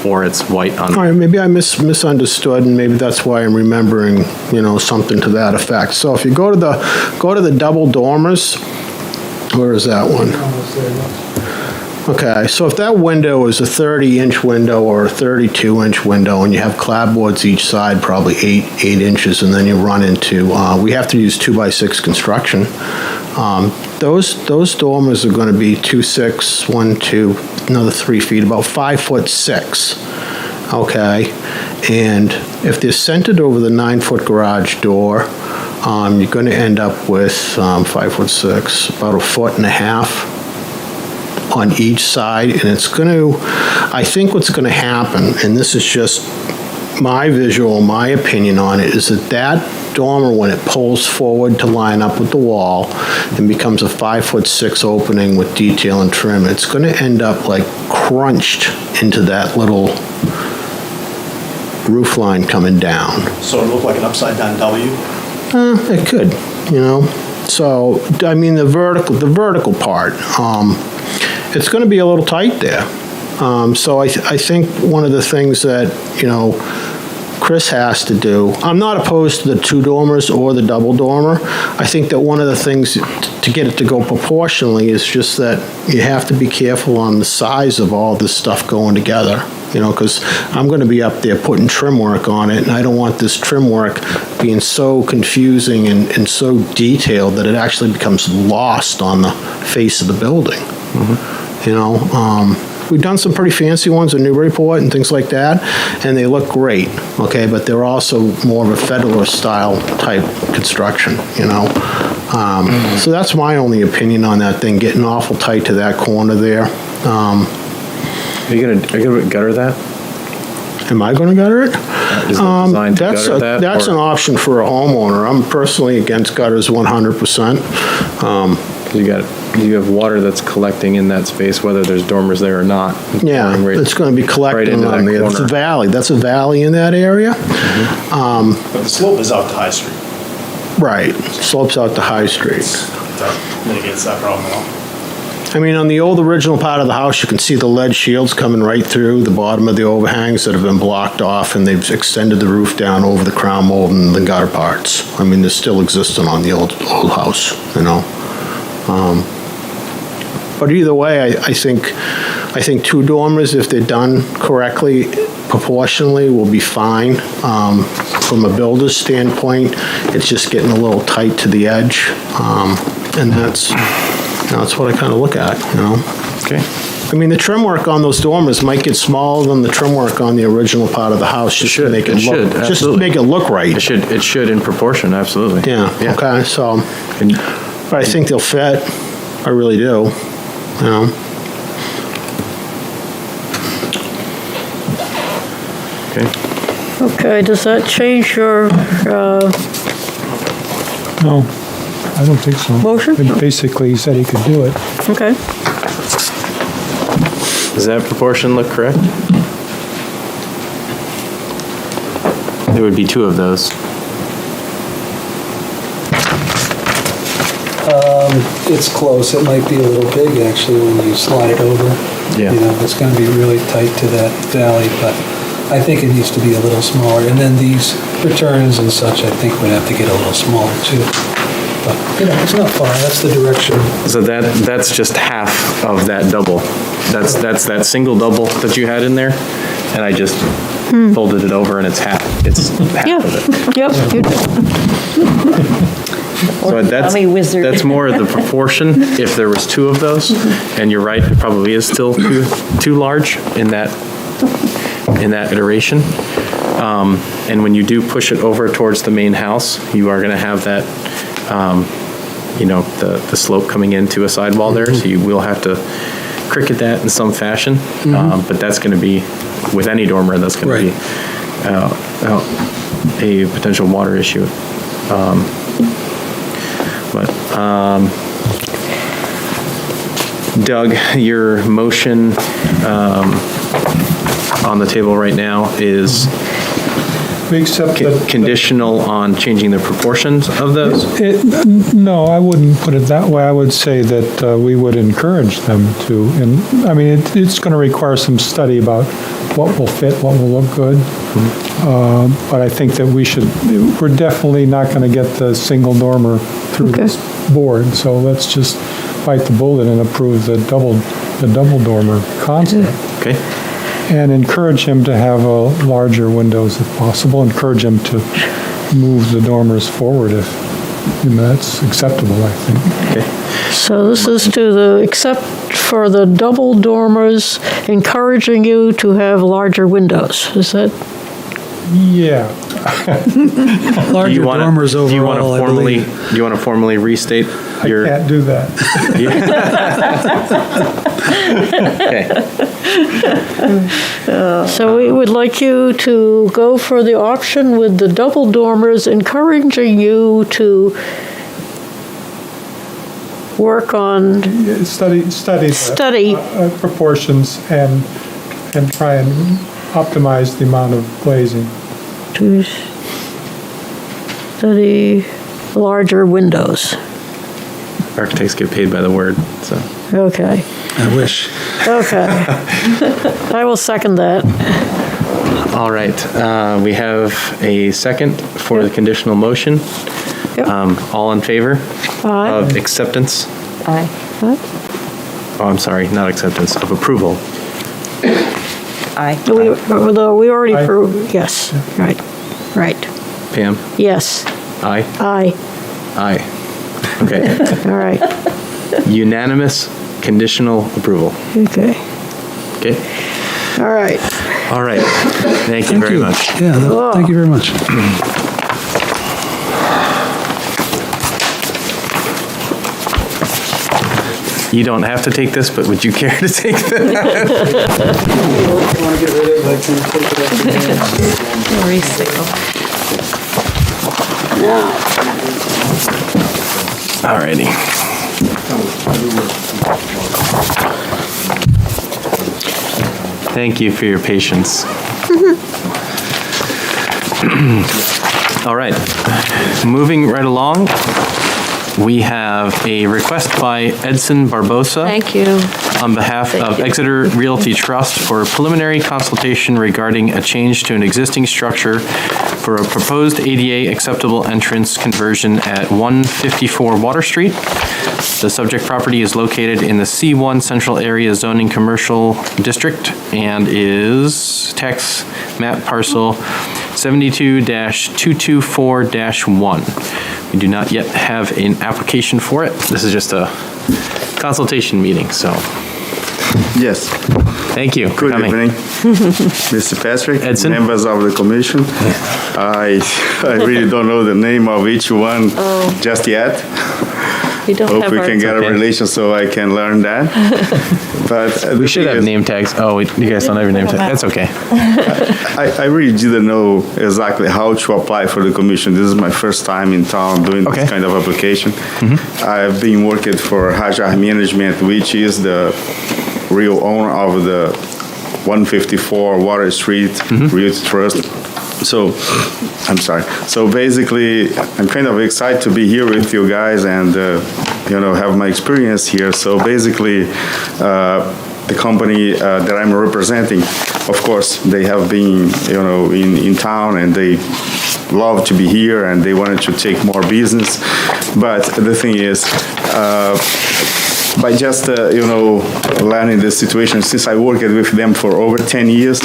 or it's white on. All right, maybe I misunderstood, and maybe that's why I'm remembering, something to that effect. So if you go to the double dormers, where is that one? Okay, so if that window is a 30-inch window or a 32-inch window, and you have clapboards each side, probably 8 inches, and then you run into, we have to use 2x6 construction. Those dormers are going to be 2.6, 1, 2, another 3 feet, about 5'6". Okay, and if they're centered over the 9-foot garage door, you're going to end up with 5'6", about 1.5 feet on each side, and I think what's going to happen, and this is just my opinion on it, is that dormer, when it pulls forward to line up with the wall and becomes a 5'6" opening with detail and trim, it's going to end up like crunched into that little roof line coming down. So it looked like an upside-down W? It could, So, I mean, the vertical part, it's going to be a little tight there. So I think one of the things that, Chris has to do, I'm not opposed to the 2 dormers or the double dormer. I think that one of the things to get it to go proportionally is just that you have to be careful on the size of all this stuff going together. Because I'm going to be up there putting trim work on it, and I don't want this trim work being so confusing and so detailed that it actually becomes lost on the face of the building. We've done some pretty fancy ones in Newburyport and things like that, and they look great, okay, but they're also more of a Federalist-style type construction, So that's my only opinion on that thing, getting awful tight to that corner there. Are you gonna gutter that? Am I going to gutter it? Is it designed to gutter that? That's or- an option for a homeowner. I'm personally against gutters 100%. You have water that's collecting in that space, whether there's dormers there or not. Yeah, Right- it's going to be right collecting into that on there. It's a corner. valley. That's a valley in that area. But the slope is out to High Street. Right, slopes out to High Street. That mitigates that problem at all. I mean, on the old original part of the house, you can see the lead shields coming right through the bottom of the overhangs that have been blocked off, and they've extended the roof down over the crown mold and the gutter parts. I mean, they're still existing on the old house, But either way, I think 2 dormers, if they're done correctly, proportionally, will be fine. From a builder's standpoint, it's just getting a little tight to the edge, and that's what I kind of look at, Okay. I mean, the trim work on those dormers might get smaller than the trim work on the original part of the house, just to make it look, just to absolutely. make it look right. It should in proportion, absolutely. Yeah, okay, so, And- but I think they'll fit, I really do, Okay. Okay, does that change your No, I don't think so. Motion? But basically, he said he could do it. okay. Does that proportion look correct? There would be 2 of those. It's close. It might be a little big, actually, when you slide it over. Yeah. It's going to be really tight to that valley, but I think it needs to be a little smaller. And then these returns and such, I think would have to get a little smaller, too. But, it's not far. That's the direction. So that's just half of that double. That's that single double that you had in there, and I just folded it over and it's half Yeah, of it. yep. you did. So Dummy wizard. that's more of the proportion if there was 2 of those, and you're right, it probably is still too large in that iteration. And when you do push it over towards the main house, you are going to have that, the slope coming into a sidewall there, so you will have to cricket that in some fashion. But that's going to be, with any dormer, that's going to be a potential water issue. Doug, your motion on the table right now is We accept that. conditional on changing the proportions of those? No, I wouldn't put it that way. I would say that we would encourage them to, and, I mean, it's going to require some study about what will fit, what will look good. But I think that we're definitely not going to get the single dormer through this board, so let's just bite the bullet and approve the double dormer concept. Okay. And encourage him to have larger windows if possible, encourage him to move the dormers forward if, that's acceptable, I think. Okay. So this is except for the double dormers, encouraging you to have larger windows, is that? Yeah. Larger dormers overall, I believe. Do you want to formally restate your? I can't do that. Okay. So we would like you to go for the option with the double dormers, encouraging you to work on Study the proportions and try and optimize the amount of glazing. to study larger windows. Architects get paid by the word, so. Okay, I wish. okay. I will second that. All right, we have a second for the conditional motion. Yep. All in favor Aye. of acceptance? Aye. Oh, I'm sorry, not acceptance, of approval. Aye. Although we already Aye. proved, yes, right. Pam? Yes, Aye? aye, Aye. Okay. all right, Unanimous conditional approval. okay, Okay? all right. All right. Thank you very much. Yeah, thank you very much. You don't have to take this, but would you care to take this? Recycle. Alrighty. Thank you for your patience. All right, moving right along, we have a request by Edson Barbosa. Thank you. On behalf Thank of you. Exeter Realty Trust for a preliminary consultation regarding a change to an existing structure for a proposed ADA acceptable entrance conversion at 154 Water Street. The subject property is located in the C1 Central Area Zoning Commercial District and is tax map parcel 72-224-1. We do not yet have an application for it. This is just a consultation meeting, so Yes. thank you for Good coming. evening, Mr. Patrick, Edson? members of the commission. I really don't know the name of each one just yet. You don't Hope have we our. can get a okay. relation so I can learn that. But We should have name tags. Oh, you guys don't have your name tag. That's okay. I really didn't know exactly how to apply for the commission. This is my first time in town doing Okay. this kind of application. I've been working for Hampshire Management, which is the real owner of the 154 Water Street Realty Trust. So, I'm sorry. So basically, I'm kind of excited to be here with you guys and, have my experience here. So basically, the company that I'm representing, of course, they have been, in town and they love to be here and they wanted to take more business. But the thing is, by just, learning the situation, since I worked with them for over 10 years,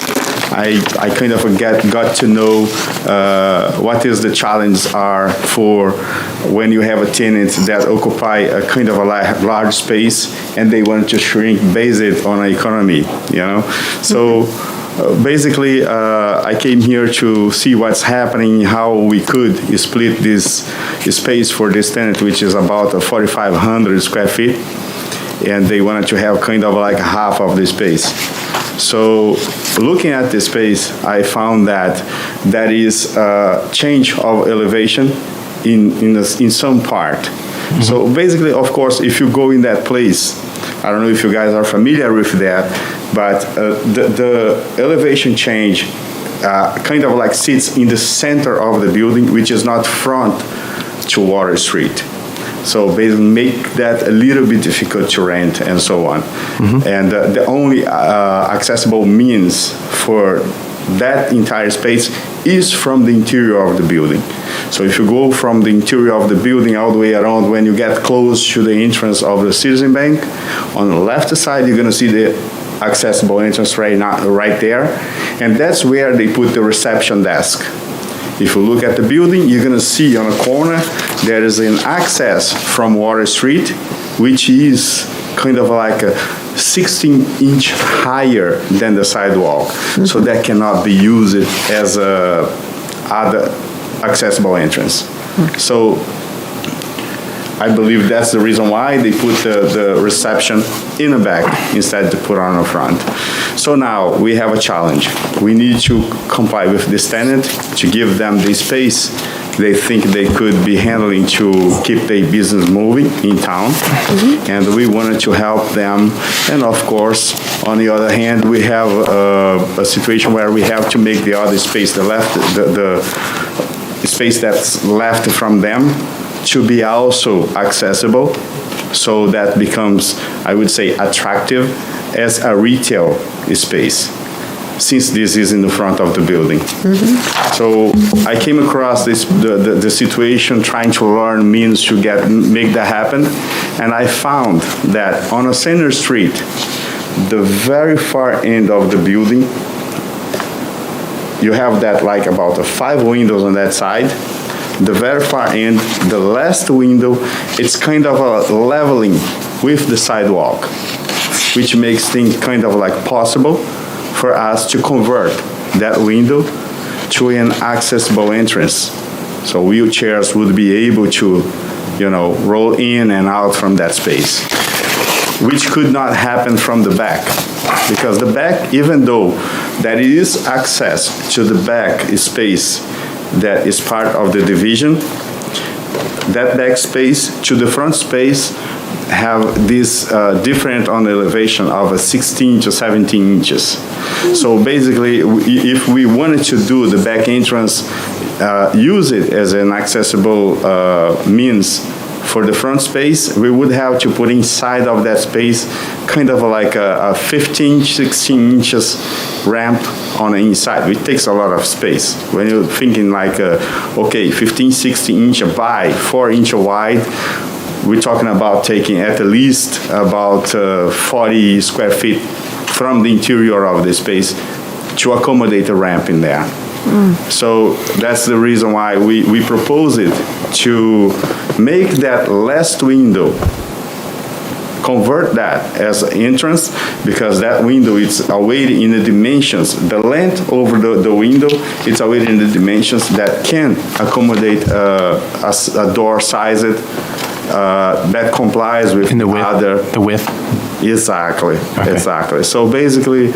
I kind of got to know what is the challenges are for when you have a tenant that occupy a kind of a large space and they want to shrink based on economy, So basically, I came here to see what's happening, how we could split this space for this tenant, which is about 4,500 square feet. And they wanted to have kind of like half of the space. So looking at the space, I found that is a change of elevation in some part. So basically, of course, if you go in that place, I don't know if you guys are familiar with that, but the elevation change kind of like sits in the center of the building, which is not front to Water Street. So basically make that a little bit difficult to rent and so on. And the only accessible means for that entire space is from the interior of the building. So if you go from the interior of the building all the way around, when you get close to the entrance of the Citizen Bank, on the left side, you're gonna see the accessible entrance right there. And that's where they put the reception desk. If you look at the building, you're gonna see on a corner, there is an access from Water Street, which is kind of like a 16-inch higher than the sidewalk. So that cannot be used as a other accessible entrance. So I believe that's the reason why they put the reception in the back instead to put on the front. So now we have a challenge. We need to comply with this tenant to give them the space they think they could be handling to keep their business moving in town. And we wanted to help them. And of course, on the other hand, we have a situation where we have to make the other space, the space that's left from them, to be also accessible, so that becomes, I would say, attractive as a retail space, since this is in the front of the building. So I came across the situation, trying to learn means to make that happen, and I found that on a center street, the very far end of the building, you have that like about 5 windows on that side. The very far end, the last window, it's kind of a leveling with the sidewalk, which makes things kind of like possible for us to convert that window to an accessible entrance. So wheelchairs would be able to, roll in and out from that space, which could not happen from the back. Because the back, even though there is access to the back space that is part of the division, that back space to the front space have this different on the elevation of 16 to 17 inches. So basically, if we wanted to do the back entrance, use it as an accessible means for the front space, we would have to put inside of that space kind of like a 15, 16 inches ramp on the inside, which takes a lot of space. When you're thinking like, 15, 16 inch by 4 inch wide, we're talking about taking at least about 40 square feet from the interior of the space to accommodate a ramp in there. So that's the reason why we propose it, to make that last window, convert that as an entrance, because that window is away in the dimensions. The length over the window, it's away in the dimensions that can accommodate a door size that complies with In the width? other. The width? Exactly, Okay. exactly. So basically,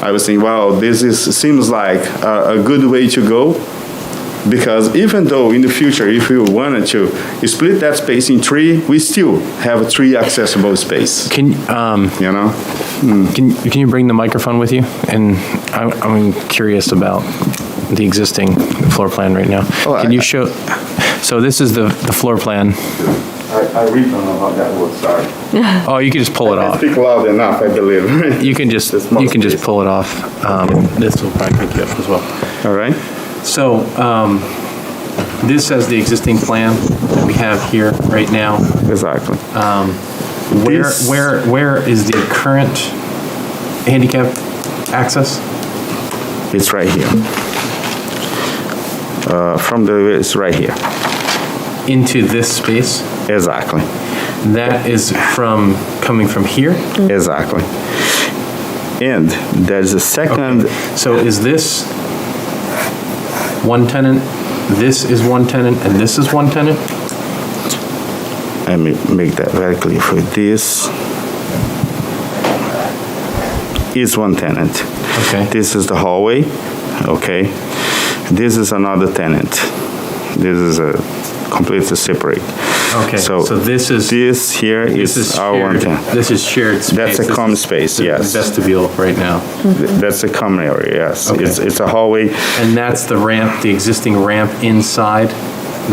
I was thinking, wow, seems like a good way to go, because even though in the future, if we wanted to split that space in 3, we still have 3 accessible space. Can you bring the microphone with you? And I'm curious about the existing floor plan right now. Can you show? So this is the floor plan. I really don't know how that works, sorry. Oh, you can just pull it I off. speak loud enough, I believe. You can just pull it off. This will probably pick you up as well. All right. So this is the existing plan that we have here right now. Exactly. Where is the current handicap access? It's right here. It's right here. Into this space? Exactly. That is coming from here? Exactly. And there's a second. So is this one tenant, this is one tenant, and this is one tenant? Let me make that very clear for you. This is one tenant. Okay. This is the hallway. Okay. This is another tenant. This is a completely separate. Okay, so this is here this is is our shared. one tent. This is shared space. That's a This common is space, the yes. Vestibule right now, That's a common area, yes. Okay. It's a hallway. and that's the ramp, the existing ramp inside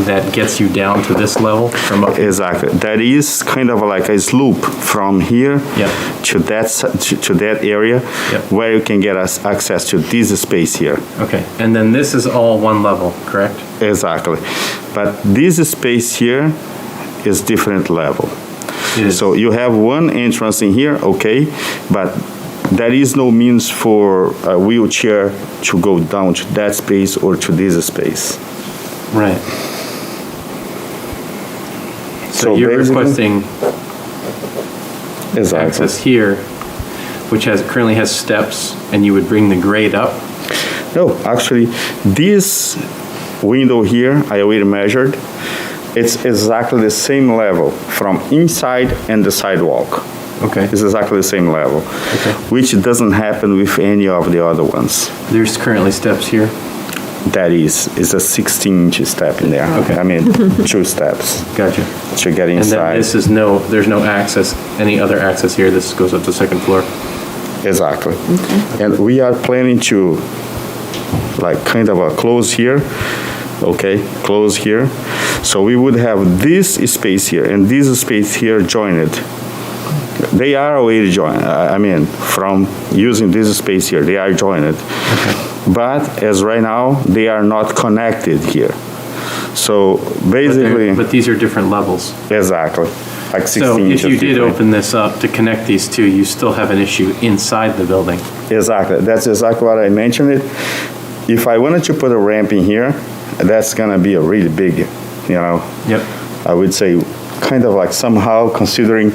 that gets you down to this level from up. Exactly. That is kind of like a slope from here Yep. to that area Yep. where you can get us access to this space here. Okay, and then this is all one level, correct? Exactly. But this space here is different level. It is. So you have one entrance in here, okay, but there is no means for a wheelchair to go down to that space or to this space. Right. So So you're basically- requesting Exactly. access here, which currently has steps, and you would bring the grade up? No, actually, this window here, I already measured, it's exactly the same level from inside and the sidewalk. Okay. It's exactly the same level, which doesn't happen with any of the other ones. There's currently steps here? That is a 16-inch step in there. Okay. I mean, 2 steps Gotcha. to get And then inside. this is there's no access, any other access here, this goes up to the second floor? Exactly. And we are planning to, like, kind of close here, okay, close here. So we would have this space here and this space here joined. They are already joined, I mean, from using this space here, they are joined. But as right now, they are not connected here. So basically, But these are different levels. exactly, like 16 So if inches. you did different. open this up to connect these two, you still have an issue inside the building? Exactly. That's exactly what I mentioned it. If I wanted to put a ramp in here, that's gonna be a really big, Yep. I would say, kind of like somehow considering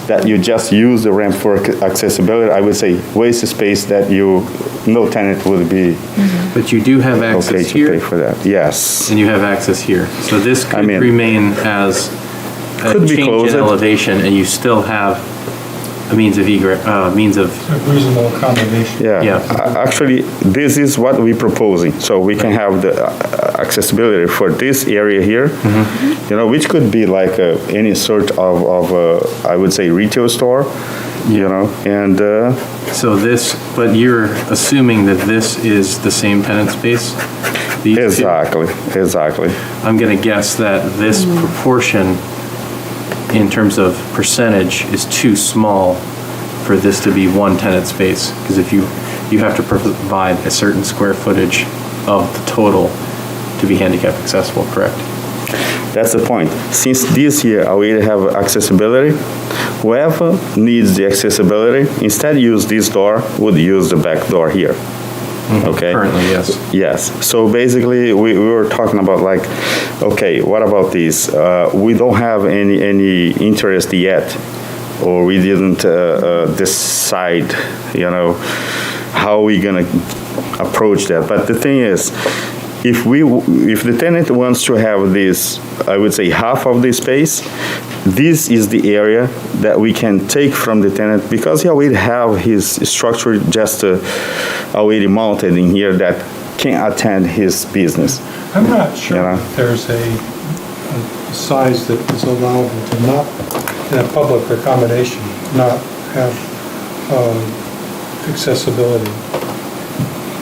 that you just use the ramp for accessibility, I would say waste space that no tenant would be But you do have okay access to pay here, for that. Yes. and you have access here. So this could mean, remain as a could be change closed. in elevation, and you still have a means of means of, A reasonable accommodation. Yeah. Yeah. Actually, this is what we're proposing. So we can have the accessibility for this area here, which could be like any sort of I would say, retail store, and so this, but you're assuming that this is the same tenant space? These two? exactly. I'm gonna guess that this proportion, in terms of percentage, is too small for this to be one tenant space, because if you have to provide a certain square footage of the total to be handicap accessible, correct? That's the point. Since this year I already have accessibility, whoever needs the accessibility, instead use this door, would use the back door here. Okay? Currently, yes. Yes. So basically, we were talking about like, okay, what about this? We don't have any interest yet, or we didn't decide, how we gonna approach that. But the thing is, if the tenant wants to have this, I would say half of the space, this is the area that we can take from the tenant because he already have his structure just already mounted in here that can attend his business. I'm not sure Yeah. if there's a size that is allowable to not, in a public accommodation, not have accessibility. I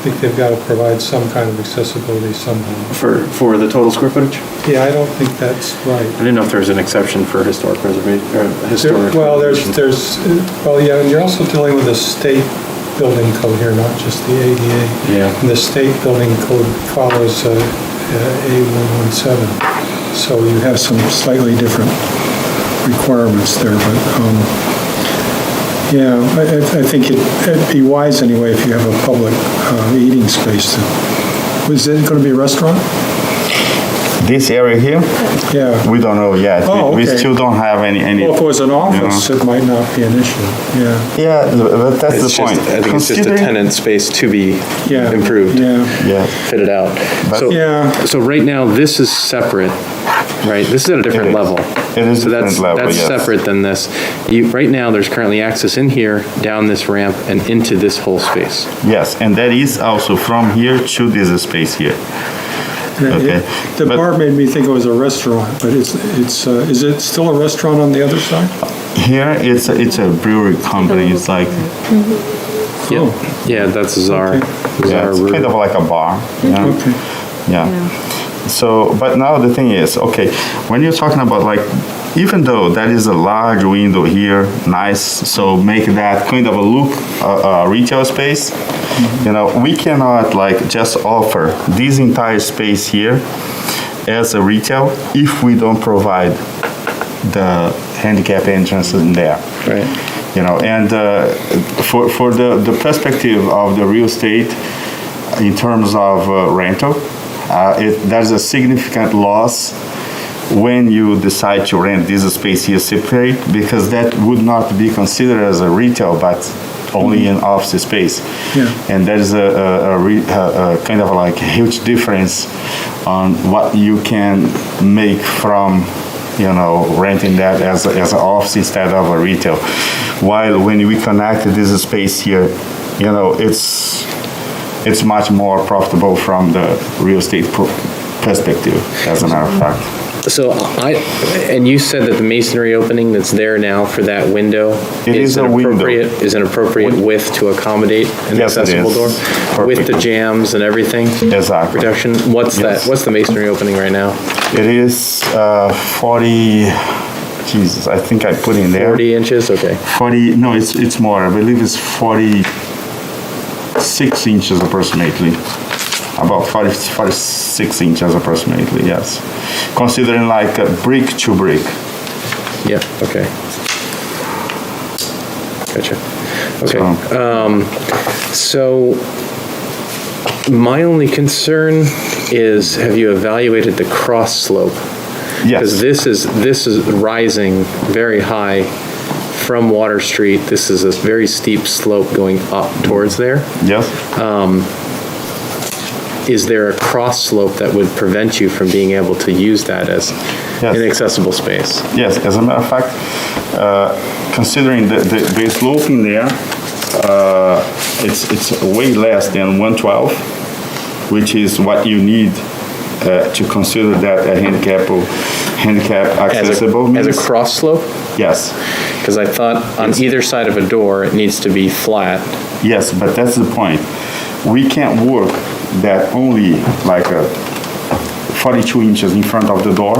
think they've got to provide some kind of accessibility somehow. For the total square footage? Yeah, I don't think that's right. I didn't know if there was an exception for historic preservation, or historic. Well, yeah, and you're also dealing with a state building code here, not just the ADA. Yeah. And the state building code follows A117. So you have some slightly different requirements there, but, yeah, I think it'd be wise anyway if you have a public eating space. Was it going to be a restaurant? This area here, Yeah. we don't know yet. Oh, We okay. still don't have any. Well, if it was an office, it might not be an issue, yeah. Yeah, but that's It's the point. I think it's just a Considering- tenant space to be Yeah. improved. Yeah, Yeah. Fitted out. yeah. So right now, this is separate, right? This is at a different It is. level. It is So different that's level, yes. separate than this. Right now, there's currently access in here, down this ramp, and into this whole space. Yes, and that is also from here to this space here. Okay. The But bar made me think it was a restaurant, but is it still a restaurant on the other side? here, it's a brewery company. It's like, Oh, Yeah, that's Czar. Okay. yeah, it's kind of like a bar. Yeah. okay. Yeah. So, but now the thing is, okay, when you're talking about like, even though that is a large window here, nice, so make that kind of a look, retail space, you know, we cannot like just offer this entire space here as a retail if we don't provide the handicap entrance in there. Right. You know, and for the perspective of the real estate in terms of rental, there's a significant loss when you decide to rent this space here separate, because that would not be considered as a retail, but only an office space. Yeah. And that is a kind of like a huge difference on what you can make from, you know, renting that as an office instead of a retail. While when we connect this space here, you know, it's much more profitable from the real estate perspective, as a matter of fact. So and you said that the masonry opening that's there now for that window It is a window. Is an appropriate width to accommodate an Yes, it accessible is. door? With Perfect. the jams and everything? Exactly. Protection? What's Yes. What's the masonry opening right now? It is 40, Jesus, I think I put in there. 40 inches? Okay. 40, no, it's more. I believe it's 46 inches approximately. About 46 inches approximately, yes. Considering like a brick to brick. Yeah, okay. Gotcha. Okay. So my only concern is, have you evaluated the cross slope? Because Yes, this is rising very high from Water Street. This is a very steep slope going up towards there. yes. Is there a cross slope that would prevent you from being able to use that as Yes. an accessible space? Yes, as a matter of fact, considering the slope in there, it's way less than 112, which is what you need to consider that a handicap accessible. As means. a cross slope? Yes, Because I thought on either side of a door, it needs to be flat. yes, but that's the point. We can't work that only like 42 inches in front of the door.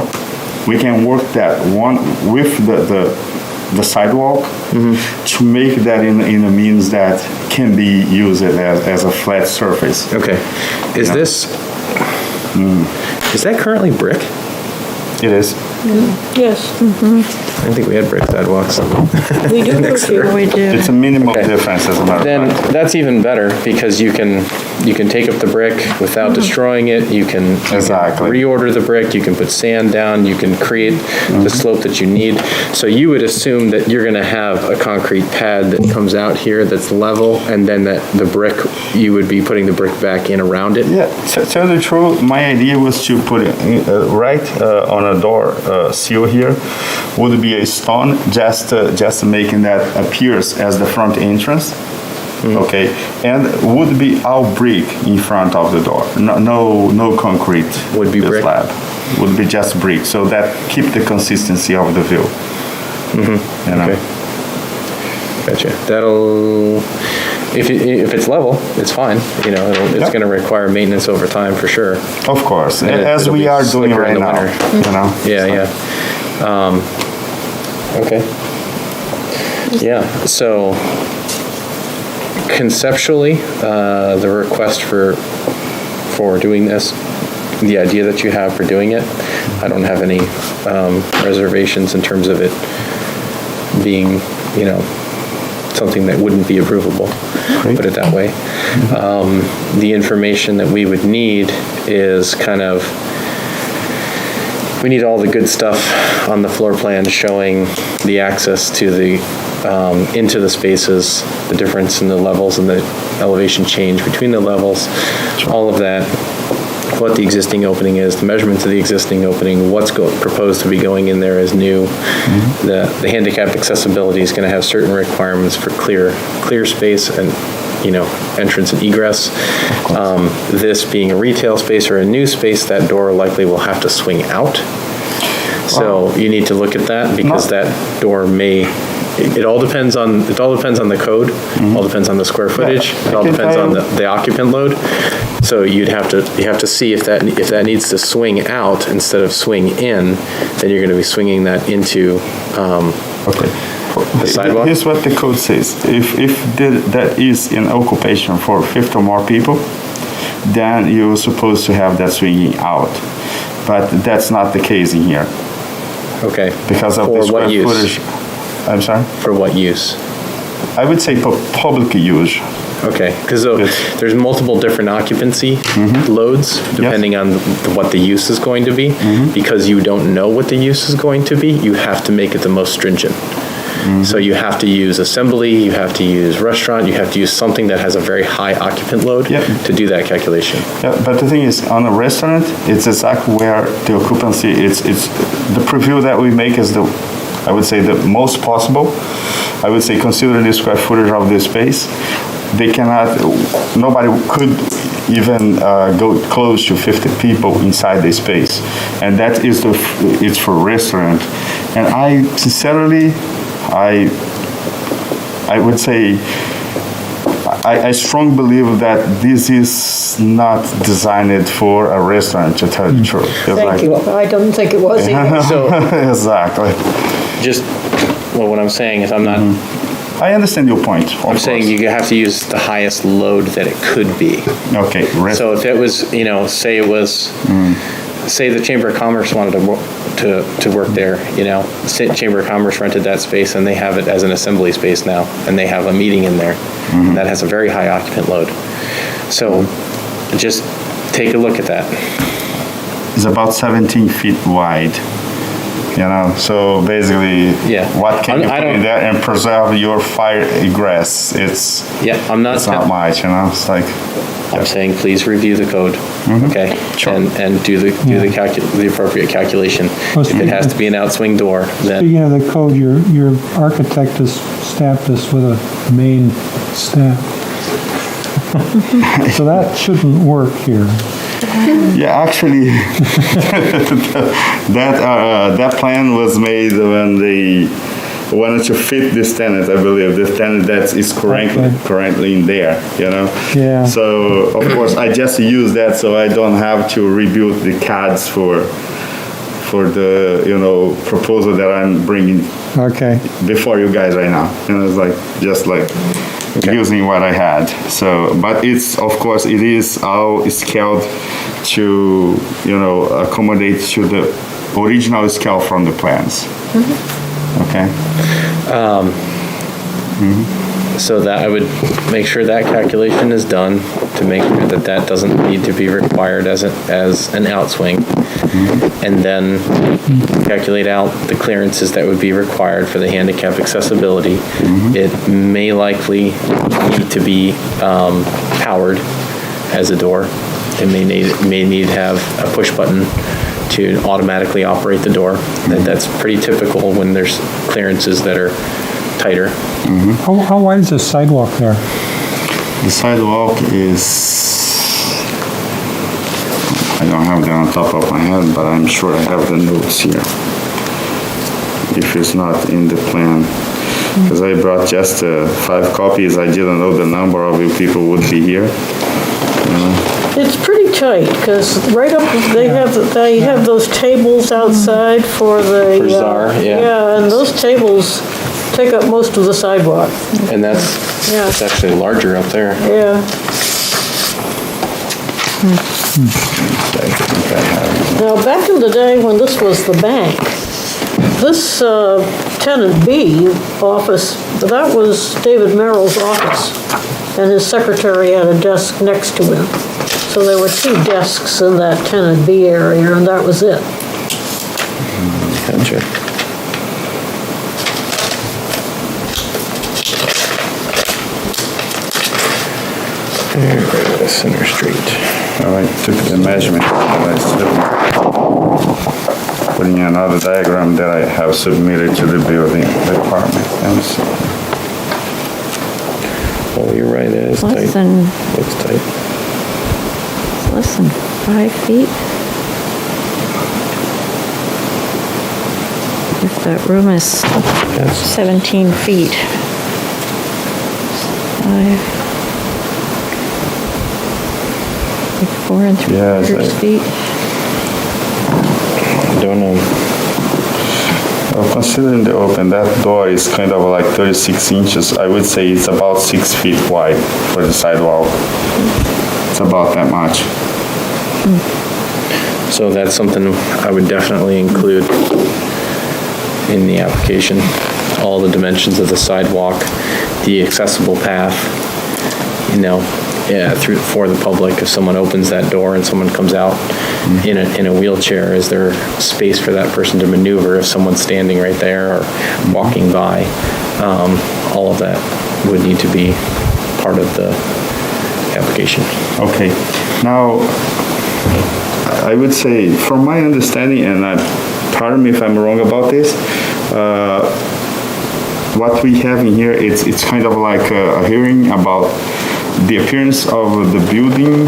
We can work that one with the sidewalk to make that in a means that can be used as a flat surface. Okay. Is Yeah. this, is that currently brick? It is. Yes, I didn't think we had brick sidewalks. we do work here. We do. It's a minimal Okay. difference as a matter Then of fact. that's even better, because you can take up the brick without destroying it. You can Exactly. reorder the brick, you can put sand down, you can create the slope that you need. So you would assume that you're gonna have a concrete pad that comes out here that's level, and then that the brick, you would be putting the brick back in around it? Yeah, to tell the truth, my idea was to put it right on a door seal here, would be a stone, just making that appears as the front entrance. Okay, and would be all brick in front of the door. No concrete. Would be brick? slab. Would be just brick, so that keep the consistency of the view. You know? Okay. Gotcha. That'll, if it's level, it's fine, you know, it's Yep. gonna require maintenance over time for sure. Of course, And as it'll we be are doing slicker in right the now. winter. You know. Yeah, yeah. Okay. Yeah, so conceptually, the request for doing this, the idea that you have for doing it, I don't have any reservations in terms of it being, you know, something that wouldn't be approvable, put it that way. The information that we would need is kind of, we need all the good stuff on the floor plan showing the access to the, into the spaces, the difference in the levels and the elevation change between the levels, all of that, what the existing opening is, the measurements of the existing opening, what's proposed to be going in there as new. The handicap accessibility is going to have certain requirements for clear space and entrance and egress. This being a retail space or a new space, that door likely will have to swing out. So you need to look at that, because that door may, it all depends on the code, all depends on the square footage, it all depends on the occupant load. So you have to see if that needs to swing out instead of swing in, then you're going to be swinging that into the sidewalk. Here's what the code says. If that is in occupation for 50 or more people, then you're supposed to have that swinging out. But that's not the case in here. Okay. Because of the For square what use? footage. I'm sorry? For what use? I would say for public use. Okay, because there's multiple different occupancy loads depending on what the use is going to be. Because you don't know what the use is going to be, you have to make it the most stringent. So you have to use assembly, you have to use restaurant, you have to use something that has a very high occupant load to do that calculation. Yeah, but the thing is, on a restaurant, it's exactly where the occupancy, it's the preview that we make is I would say the most possible. I would say considering the square footage of this space, nobody could even go close to 50 people inside the space. And that is it's for restaurant. And I sincerely, I would say, I strongly believe that this is not designed for a restaurant, to tell you the truth. Thank you. I don't think it was either. So Exactly. what I'm saying is I'm not, I understand your point. I'm saying you have to use the highest load that it could be. Okay. So if it was, say the Chamber of Commerce wanted to work there, the Chamber of Commerce rented that space and they have it as an assembly space now, and they have a meeting in there that has a very high occupant load. So just take a look at that. It's about 17 feet wide. So basically, what can you put in there and preserve your fire egress? It's I'm not. It's not much, It's like. I'm saying please review the code, okay, Sure. and do the appropriate calculation. Well, If it has to be an outswing door, then Speaking of the code, your architect has stamped this with a Maine stamp. So that shouldn't work here. Yeah, actually, that plan was made when they wanted to fit this tenant, I believe, this tenant that is currently in there, Yeah. So, of course, I just use that so I don't have to rebuild the CADs for the, proposal that I'm bringing before you guys right now. It's just using what I had. So, but it's, of course, it is all scaled to, accommodate to the original scale from the plans. Okay. so that I would make sure that calculation is done to make sure that doesn't need to be required as an outswing, and then calculate out the clearances that would be required for the handicap accessibility. It may likely need to be powered as a door. It may need to have a push button to automatically operate the door. That's pretty typical when there's clearances that are tighter. How wide is the sidewalk there? The sidewalk is, I don't have that on top of my head, but I'm sure I have the notes here. If it's not in the plan. Because I brought just 5 copies, I didn't know the number of you people would be here. It's pretty tight, because right up, they have those tables outside for the... For Czar, yeah. Yeah, and those tables take up most of the sidewalk. And it's actually larger up there. Yeah. Now, back in the day when this was the bank, this tenant B office, that was David Merrill's office, and his secretary had a desk next to him. So there were 2 desks in that tenant B area, and that was it. Gotcha. Right, Center Street. I took the measurement, putting in another diagram that I have submitted to the building department. Oh, you're right, it is tight. Less than, Looks tight. less than 5 feet. If that room is 17 feet. 4 and 3 Yes, quarters I- feet. Don't know. Well, considering the open, that door is kind of like 36 inches. I would say it's about 6 feet wide for the sidewalk. It's about that much. So that's something I would definitely include in the application. All the dimensions of the sidewalk, the accessible path, for the public. If someone opens that door and someone comes out in a wheelchair, is there space for that person to maneuver if someone's standing right there or walking by? All of that would need to be part of the application. Okay. Now, I would say, from my understanding, and pardon me if I'm wrong about this, what we have in here, it's kind of like a hearing about the appearance of the building,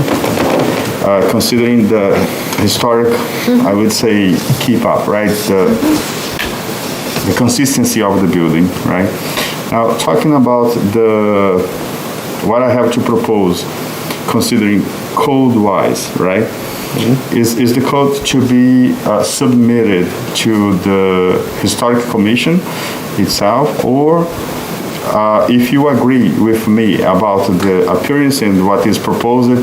considering the historic, I would say, keep up, right? The consistency of the building, right? Now, talking about what I have to propose, considering code-wise, right? Is the code to be submitted to the Historic Commission itself, or if you agree with me about the appearance and what is proposed,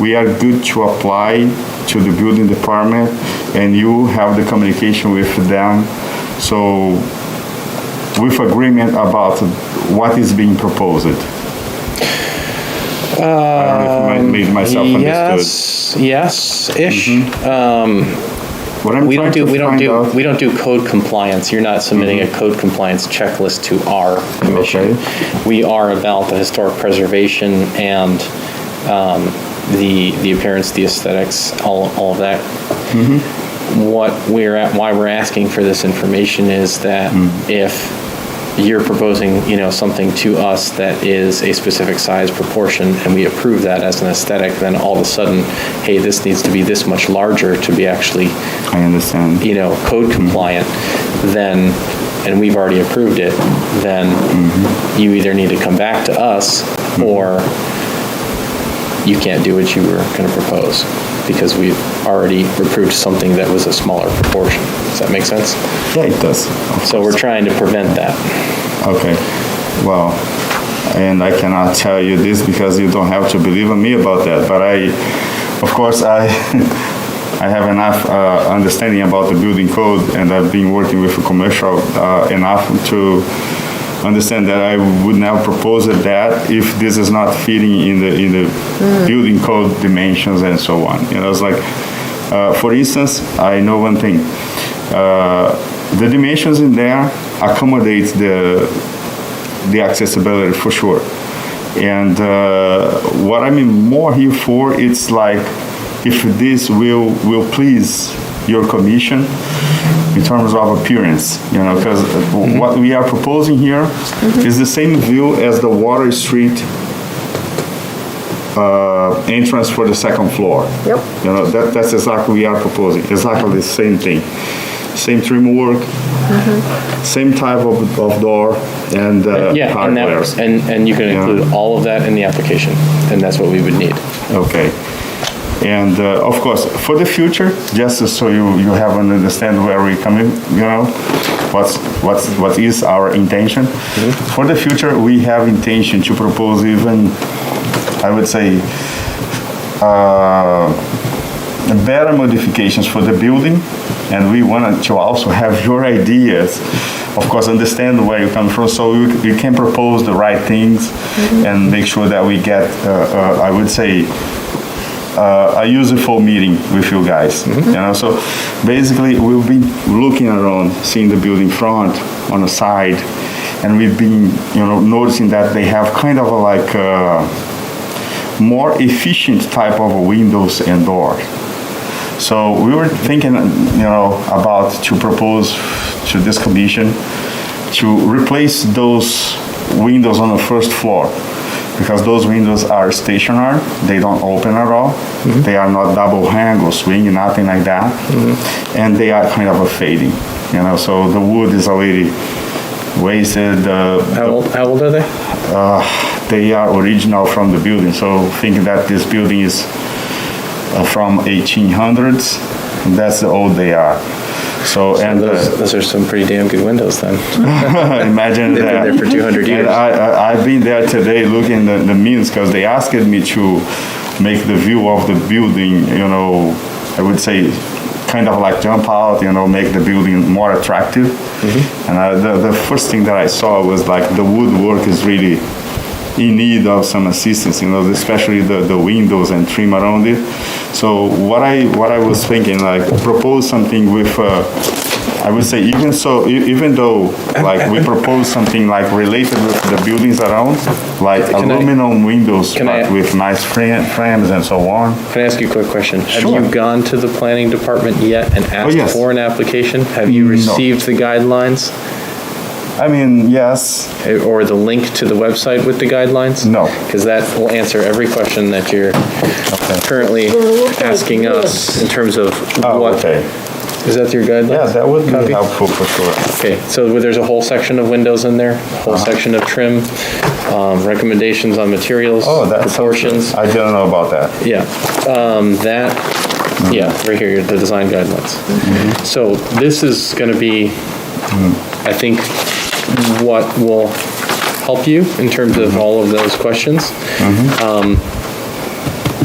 we are good to apply to the building department and you have the communication with them, so with agreement about what is being proposed. I don't know if I made myself understood. Yes-ish. What I'm We don't trying to find out. we don't do code compliance. You're not submitting a code compliance checklist to our commission. Okay. We are about the historic preservation and the appearance, the aesthetics, all of that. Why we're asking for this information is that if you're proposing, something to us that is a specific size proportion, and we approve that as an aesthetic, then all of a sudden, hey, this needs to be this much larger to be actually, I understand. code compliant, then, and we've already approved it, then you either need to come back to us, or you can't do what you were going to propose, because we've already approved something that was a smaller proportion. Does that make sense? Yeah, it does. So we're trying to prevent that. Okay, well, and I cannot tell you this because you don't have to believe in me about that, but of course, I have enough understanding about the building code, and I've been working with a commercial enough to understand that I would not propose that if this is not fitting in the building code dimensions and so on. It's like, for instance, I know one thing. The dimensions in there accommodate the accessibility for sure. And what I'm more here for, it's like if this will please your commission in terms of appearance, because what we are proposing here is the same view as the Water Street entrance for the second floor. Yep. That's exactly what we are proposing, exactly the same thing. Same trim work, same type of door and hardware. And you can include all of that in the application, and that's what we would need. Okay. And of course, for the future, just so you have an understand where we're coming, what is our intention. For the future, we have intention to propose even, I would say, better modifications for the building, and we wanted to also have your ideas, of course, understand where you come from, so we can propose the right things and make sure that we get, I would say, a useful meeting with you guys. So basically, we've been looking around, seeing the building front, on the side, and we've been, noticing that they have kind of like more efficient type of windows and doors. So we were thinking, about to propose to this commission to replace those windows on the first floor because those windows are stationary. They don't open at all. They are not double hang or swing, nothing like that. And they are kind of a fading, so the wood is already wasted. How old are they? They are original from the building, so think that this building is from 1800s. That's how old they are. So and Those are some pretty damn good windows then. imagine They've that. been there for 200 years. And I've been there today looking at the means because they asked me to make the view of the building, I would say kind of like jump out, make the building more attractive. And the first thing that I saw was like the woodwork is really in need of some assistance, especially the windows and trim around it. So what I was thinking, like propose something with, I would say even though like we propose something like related with the buildings around, like aluminum windows but with nice frames and so on. Can I ask you a quick question? Sure. Have you gone to the planning department yet and asked yes. for an application? Have you No. received the guidelines? I mean, yes. Or the link to the website with the guidelines? No. Because that will answer every question that you're currently asking us in terms of what. Okay. Is that your guidelines? Yeah, that would be Copy? helpful for sure. Okay, so there's a whole section of windows in there, a whole section of trim, recommendations on materials, proportions. I didn't know about that. Yeah, right here, the design guidelines. So this is going to be, I think, what will help you in terms of all of those questions.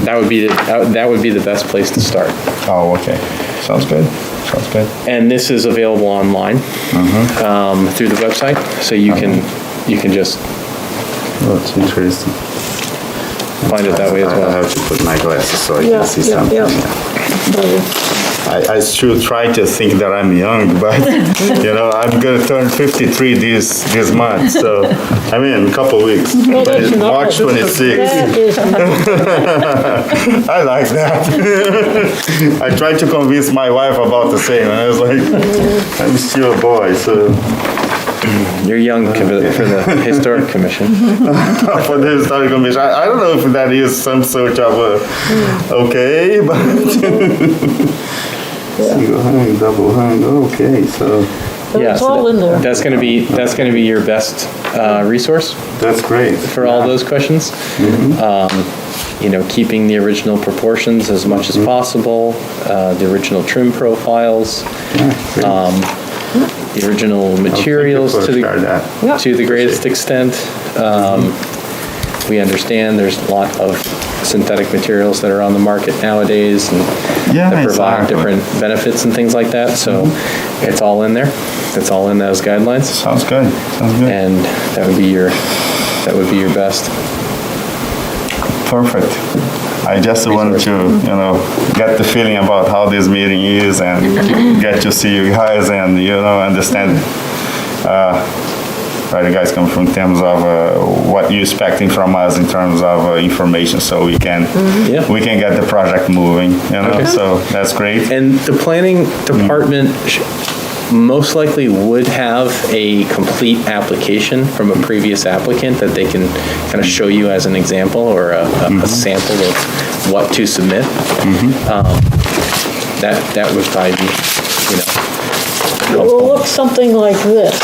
That would be the best place to start. Oh, okay. Sounds good. And this is available online through the website, so you can just That's interesting. find it that way as I well. have to put my glasses so I can see something. I still try to think that I'm young, but I'm gonna turn 53 this month. So I mean, a couple weeks. Well, But it's that's not- March 26th. That is not- I like that. I tried to convince my wife about the same, and I was like, I'm still a boy, so You're young for the Historic Commission. for the historical commission, I don't know if that is some sort of okay, but single hang, double hang, okay, so But Yeah, it's so all in there. That's going to be your best resource that's great. for all those questions. Keeping the original proportions as much as possible, the original trim profiles, the original materials to the greatest extent. We understand there's a lot of synthetic materials that are on the market nowadays and that provide different benefits and things like that. So it's all in there. It's all in those guidelines. Sounds good. And that would be your best. Perfect. I just wanted to, get the feeling about how this meeting is and get to see you guys and, understand where you guys come from in terms of what you're expecting from us in terms of information so we can get the project moving, so that's great. And the planning department most likely would have a complete application from a previous applicant that they can kind of show you as an example or a sample of what to submit. That would probably be, It will look something like this.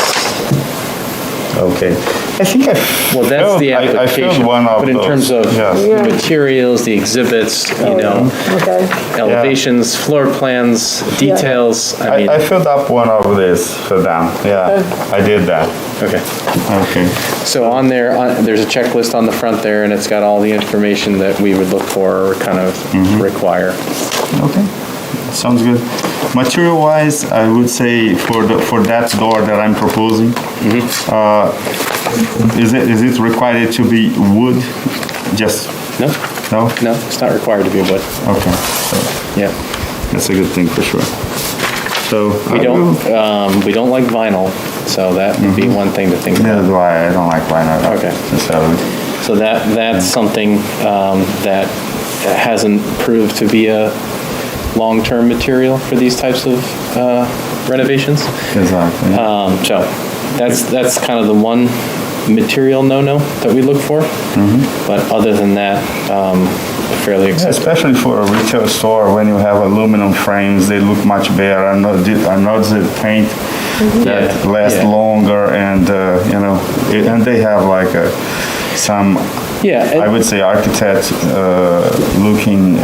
Okay. I think that's the application. One of but in those. terms of the materials, the exhibits, Okay. elevations, floor plans, details. I filled up one of this for them. Yeah, I did that. Okay. Okay. So on there, there's a checklist on the front there, and it's got all the information that we would look for or kind of require. Okay. Sounds good. Material-wise, I would say for that door that I'm proposing, is it required to be wood? Just No, no? it's not required to be wood. Okay. So Yeah. that's a good thing for sure. So We don't like vinyl, so that would be one thing to think about. That's why I don't like vinyl. Okay. necessarily. So that's something that hasn't proved to be a long-term material for these types of renovations. Exactly. So that's kind of the one material no-no that we look for. But other than that, fairly Yeah, acceptable. especially for a retail store, when you have aluminum frames, they look much better. I noticed the paint that Yeah, lasts yeah. longer, and and they have like some. Yeah, I would say architect looking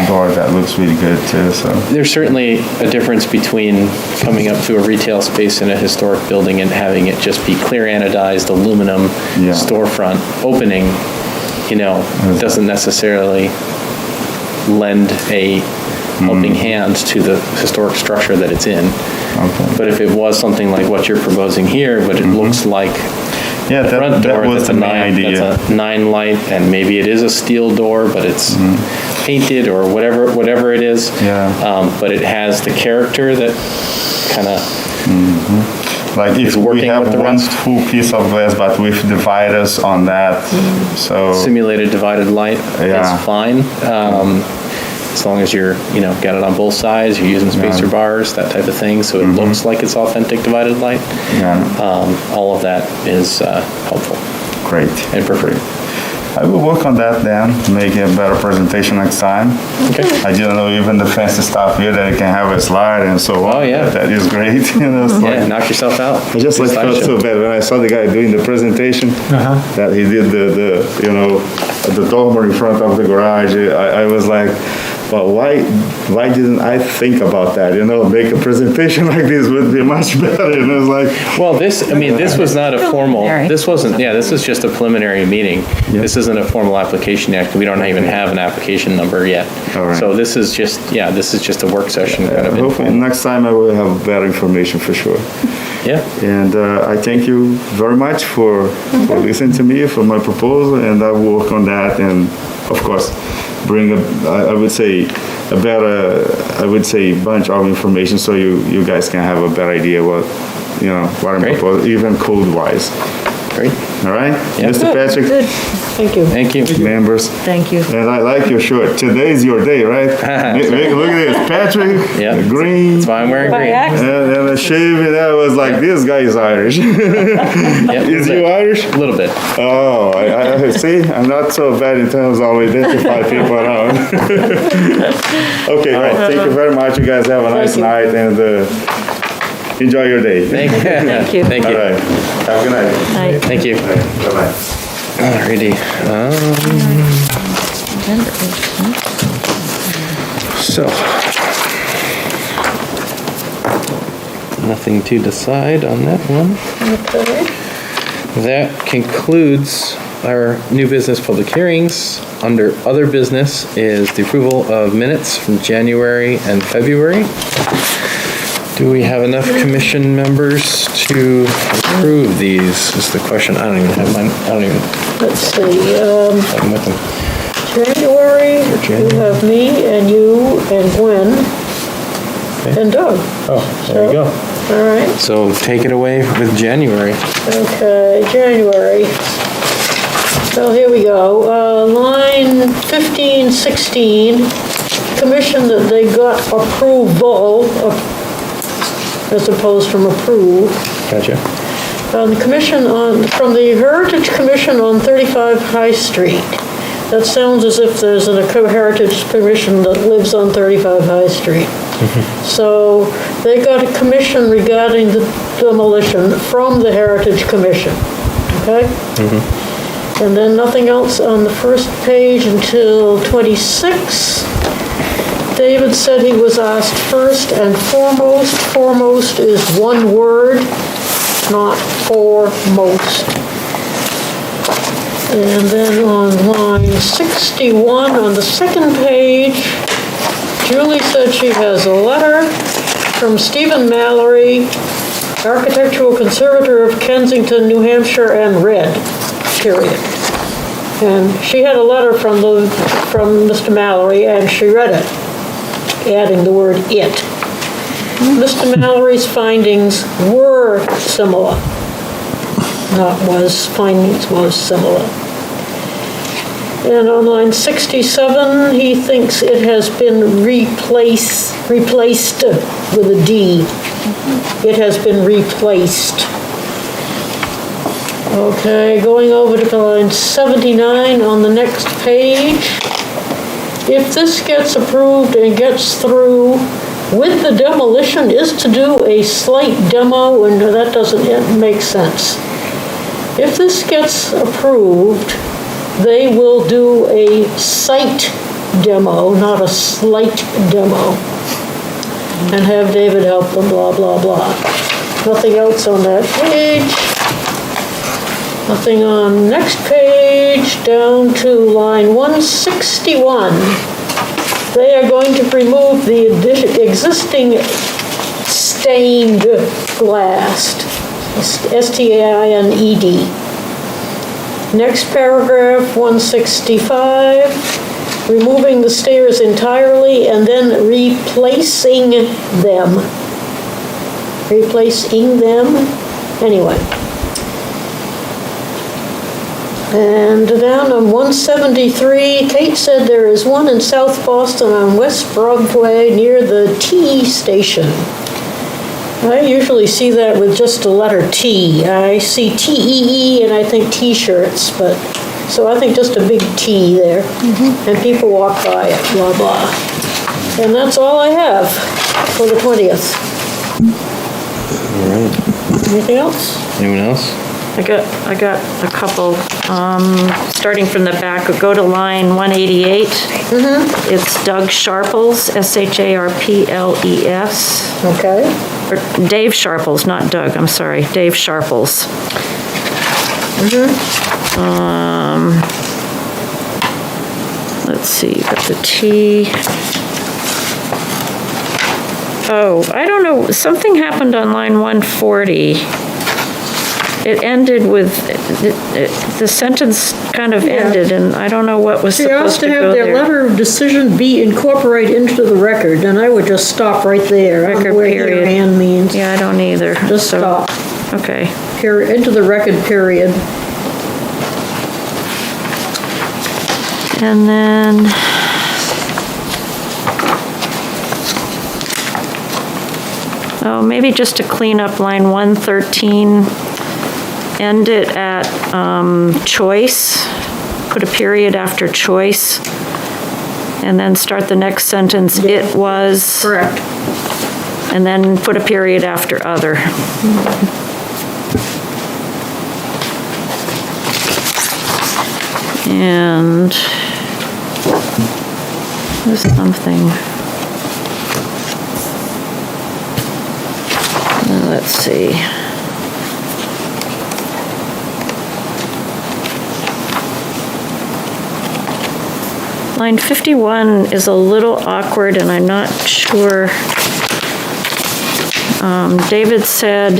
door that looks really good too. So there's certainly a difference between coming up to a retail space in a historic building and having it just be clear anodized aluminum Yeah. storefront opening, doesn't necessarily lend a helping hand to the historic structure that it's in. okay. But if it was something like what you're proposing here, but it looks like Yeah, the front that door, was that's the a main nine, idea. that's a 9 light, and maybe it is a steel door, but it's painted or whatever it is. Yeah. But it has the character that kind of, Like if Is we working have with the one rest. full piece of glass, but with dividers on that, so simulated divided light Yeah. is fine. As long as you're, got it on both sides, you're using spacer bars, that type of thing, so it looks like it's authentic divided light. yeah, All of that is helpful great. and preferred. I will work on that then, make a better presentation next time. Okay. I didn't know even the fancy stuff here that you can have a slide and so on. Oh, yeah. That is great. It's Yeah, like- knock yourself out. I just Do like felt slideshow. so bad when I saw the guy doing the presentation, that he did the dormer in front of the garage. I was like, well, why didn't I think about that? Make a presentation like this would be much better. And it was like, Well, this was not a formal, Preliminary. this wasn't, this is just a preliminary meeting. This isn't a formal application yet. We don't even have an application number yet. All right. So this is just a work session kind of hopefully informal. next time I will have better information for sure. Yeah. And I thank you very much for listening to me, for my proposal, and I will work on that, and of course, bring I would say a better, bunch of information so you guys can have a better idea what I'm Great. proposing, even code-wise. Great. All right? Yeah. Mr. Patrick, Good, Thank you. Thank you. members, thank you. and I like your shirt. Today is your day, right? Look at this, Patrick, Yeah. the green, That's why I'm wearing By green. accident. and a shave, and I was like, this guy is Irish. Yeah, Is you Irish? a little bit. Oh, I see. I'm not so bad in terms of identify people around. Okay, well, thank you very much. You guys have a nice you. night and enjoy your day. Thank you. Thank you. Thank All you. right. Have a good night. Night. Thank you. Bye-bye. Alrighty. So, nothing to decide on that one. Okay. That concludes our new business public hearings. Under other business is the approval of minutes from January and February. Do we have enough commission members to approve these, is the question. I don't even have mine, Let's see, have them with them. January, you have me and you and Gwen and Doug. Oh, there you go. All right, So take it away with January. okay, January. So here we go. Line 15, 16, commission that they got approval as opposed from approve. Gotcha. The commission from the Heritage Commission on 35 High Street. That sounds as if there's a Heritage Commission that lives on 35 High Street. So they got a commission regarding the demolition from the Heritage Commission, okay? And then nothing else on the first page until 26. David said he was asked first and foremost. Foremost is one word, not foremost. And then on line 61, on the second page, Julie said she has a letter from Stephen Mallory, Architectural Conservator of Kensington, New Hampshire, and read, period. And she had a letter from Mr. Mallory, and she read it, adding the word "it." Mr. Mallory's findings were similar. Findings was similar. And on line 67, he thinks it has been replaced with a D. It has been replaced. Okay, going over to line 79 on the next page. If this gets approved and gets through, with the demolition is to do a slight demo, and that doesn't make sense. If this gets approved, they will do a site demo, not a slight demo, and have David help them, blah, blah, blah. Nothing else on that page. Nothing on next page, down to line 161. They are going to remove the existing stained glass, S-T-A-I-N-E-D. Next paragraph, 165, removing the stairs entirely and then replacing them. Replacing them? Anyway. And down on 173, Kate said there is one in South Boston on West Broadway near the T station. I usually see that with just the letter T. I see T-E-E and I think T-shirts, but, so I think just a big T there. And people walk by it, blah, blah. And that's all I have for the 20th. All right. Anything else? Anyone else? I got a couple, starting from the back, go to line 188. It's Doug Sharples, S-H-A-R-P-L-E-S. Okay. Or Dave Sharples, not Doug, I'm sorry, Dave Sharples. Let's see, got the T. Oh, I don't know, something happened on line 140. It ended with, the sentence kind of ended, and I don't know what was They supposed asked to to go have their there. letter of decision be incorporated into the record, and I would just stop right there. I don't know Record what period. your hand means. Yeah, I don't either. Just so- stop. Okay. Into the record, period. And then, oh, maybe just to clean up line 113, end it at choice, put a period after choice, and then start the next sentence, it was, Correct. and then put a period after other. And there's something. Let's see. Line 51 is a little awkward, and I'm not sure. David said,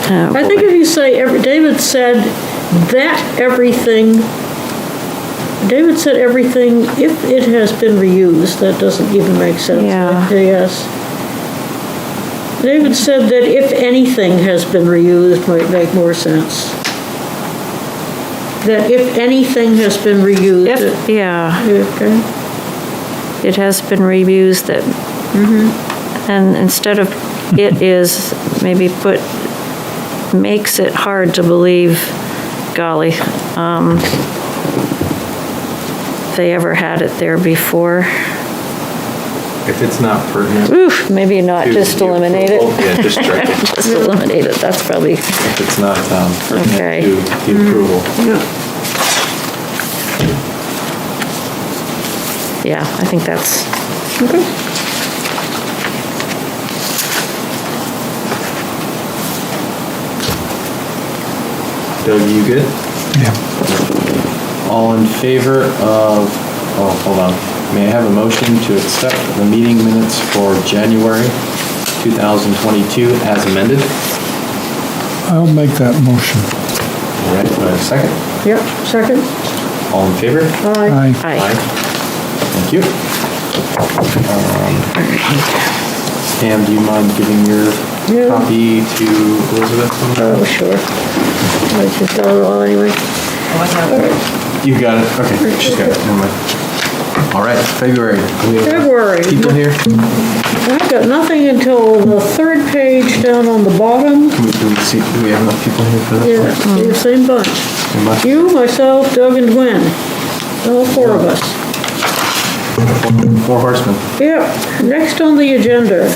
oh, I think boy. if you say, David said everything, if it has been reused, that doesn't even make sense. Yeah. Yes. David said that if anything has been reused might make more sense. That if anything has been reused. Yeah, Okay. it has been reused that, and instead of it is, maybe put, makes it hard to believe, golly, they ever had it there before. If it's not pertinent. Oof, maybe not, to just the eliminate it. approval, Yeah, just strike it. Just eliminate it, that's probably, If it's not Okay. pertinent to the approval. yeah, I think that's, Doug, you good? Yeah. All in favor of, oh, hold on. May I have a motion to accept the meeting minutes for January 2022 as amended? I'll make that motion. All right, do I have a second? Yep, second. All in favor? Aye. aye. Thank you. Pam, do you mind giving your Yeah. copy to Elizabeth? Oh, sure. I just got it all anyway. You got it? Okay, she's got it, never mind. All right, February. February. People here? I've got nothing until the third page down on the bottom. Do we have enough people here for that? Yeah, the same bunch. Same bunch? You, myself, Doug, and Gwen. All four of us. Four horsemen. Yep. Next on the agenda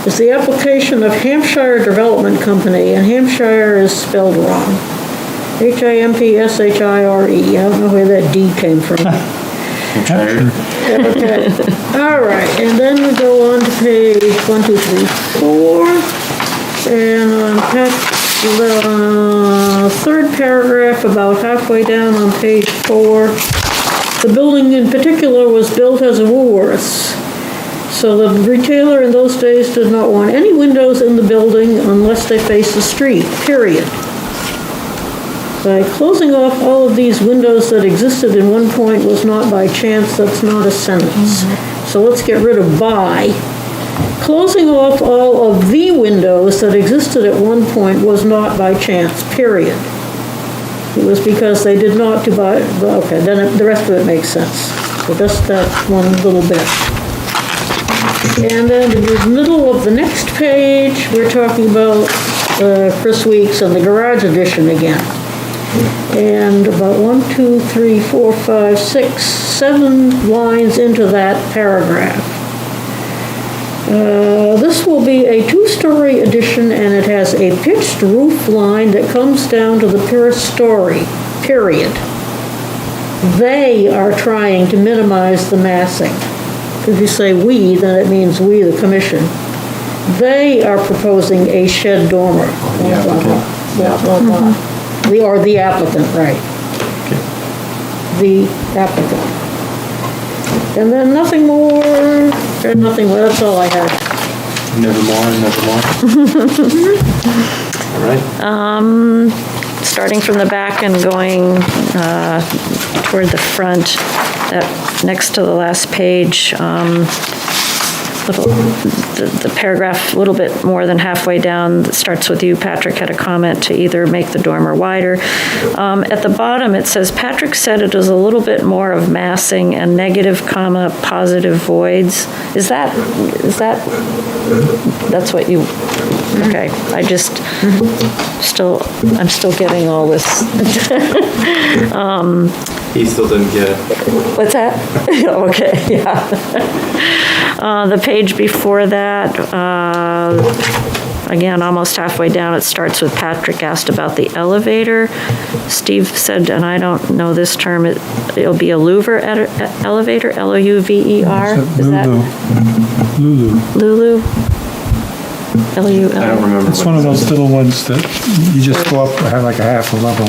is the application of Hampshire Development Company, and Hampshire is spelled wrong. Hampshire. I don't know where that D came from. Hampshire. Okay. All right, and then we go on to page 1, 2, 3, 4. And on the third paragraph, about halfway down on page 4, the building in particular was built as a Woolworths. So the retailer in those days did not want any windows in the building unless they faced the street, period. By closing off all of these windows that existed in one point was not by chance, that's not a sentence. So let's get rid of by. Closing off all of the windows that existed at one point was not by chance, period. It was because they did not divide, well, okay, then the rest of it makes sense. So just that one little bit. And then in the middle of the next page, we're talking about Chris Weeks and the garage edition again. And about 1, 2, 3, 4, 5, 6, 7 lines into that paragraph. This will be a 2-story addition, and it has a pitched roof line that comes down to the first story, period. They are trying to minimize the massing. If you say we, then it means we, the commission. They are proposing a shed dormer. Blah, blah, blah, blah, blah, blah. Or the applicant, right. Okay. The applicant. And then nothing more, that's all I had. Never more. All right. Starting from the back and going toward the front, that next to the last page, the paragraph a little bit more than halfway down that starts with you, Patrick, had a comment to either make the dormer wider. At the bottom, it says, Patrick said it was a little bit more of massing and negative comma positive voids. Is that, that's what you, okay, I just, I'm still getting all this. He still didn't get it. What's that? Okay, yeah. The page before that, again, almost halfway down, it starts with Patrick asked about the elevator. Steve said, and I don't know this term, it'll be a louver elevator, L-O-U-V-E-R? Is that Lulu. Lulu? L-U-L? I don't remember. It's one of those little ones that you just go up like a half a level.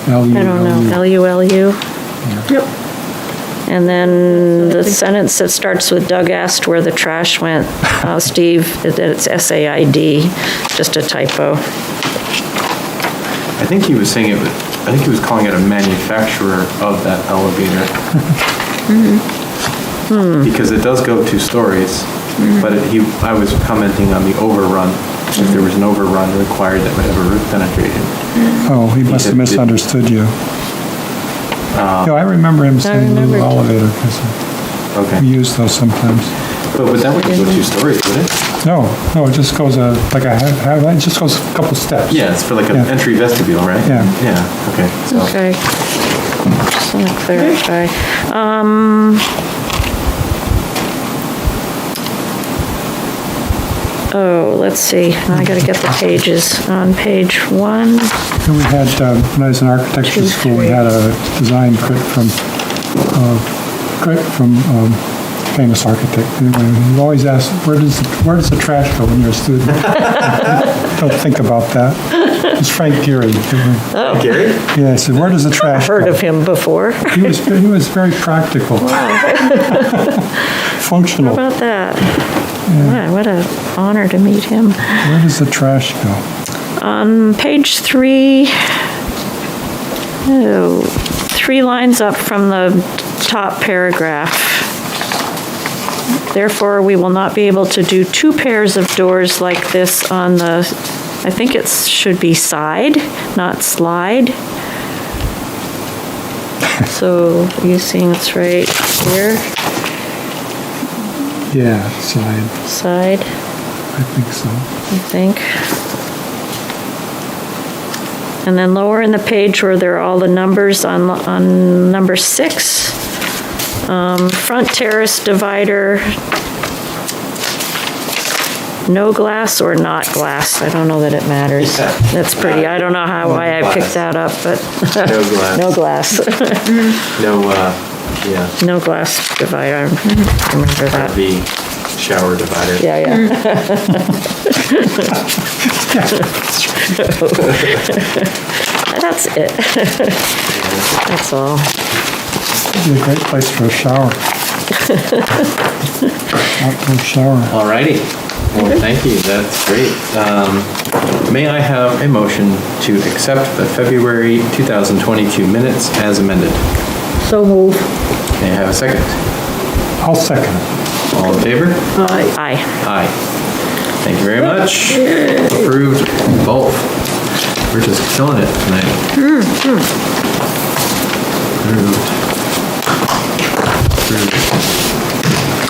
I don't know, L-U-L-U? Yep. And then the sentence that starts with Doug asked where the trash went, Steve, that it's S-A-I-D, just a typo. I think he was saying it, I think he was calling it a manufacturer of that elevator. Because it does go 2 stories, but I was commenting on the overrun. If there was an overrun required that would have a roof penetration. Oh, he must have misunderstood you. Yeah, I remember him saying Lulu elevator because we use those sometimes. But that would go 2 stories, would it? No, it just goes like a half, it just goes a couple steps. Yeah, it's for like an entry vestibule, right? Yeah. Yeah, okay. So. Okay. Just want to clarify. Oh, let's see. Now I got to get the pages. On page 1. And we had, when I was in architecture school, we had a design crit from famous architect. Anyway, he always asks, where does the trash go when you're a student? Don't think about that. It's Frank Gehry. Oh. Gary? Yeah, I said, where does the trash go? Heard of him before. He was very practical. Functional. How about that? Wow, what an honor to meet him. Where does the trash go? On page 3, 3 lines up from the top paragraph. Therefore, we will not be able to do 2 pairs of doors like this on the, I think it should be side, not slide. So you seeing it's right here, Yeah, side, I think so. I think. And then lower in the page where there are all the numbers on number 6, front terrace divider, no glass or not glass. I don't know that it matters. Yeah. That's pretty, I don't know why I picked that up, but. No glass. No glass. No, yeah, No glass divider, I remember that. the shower divider. Yeah. That's it. That's all. It'd be a great place for a shower. Outdoor shower. Alrighty. Well, thank you. That's great. May I have a motion to accept the February 2022 minutes as amended? So move. May I have a second? I'll second it. All in favor? Aye. Aye. Thank you very much. Approved both. We're just killing it tonight. Approved.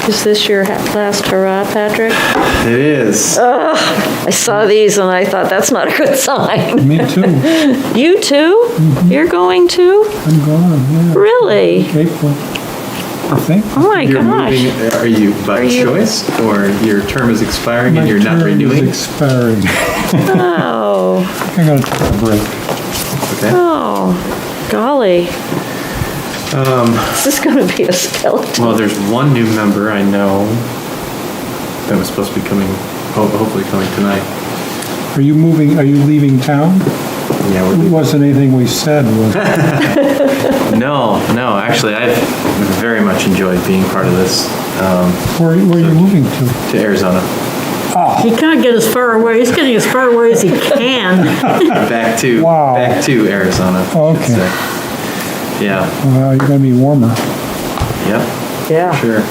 Is this your last hurrah, Patrick? It is. I saw these and I thought, that's not a good sign. Me too. You too? You're going to? I'm gone, yeah. Really? April, I think. Oh my You're gosh. moving, are you by choice or your term is expiring and you're not My renewing? term is expiring. Oh, I'm gonna take a break. Okay. oh, golly. This is gonna be a skeleton. Well, there's one new member I know that was supposed to be coming, hopefully coming tonight. Are you leaving town? Yeah, It wasn't anything we said, was it? No, actually, I've very much enjoyed being part of this, Where are you moving to? to Arizona. He can't get as far away, he's getting as far away as he can. Back to, Wow. back to Arizona. I should Okay. say. Yeah, Well, you're gonna be warmer. yep, Yeah. sure.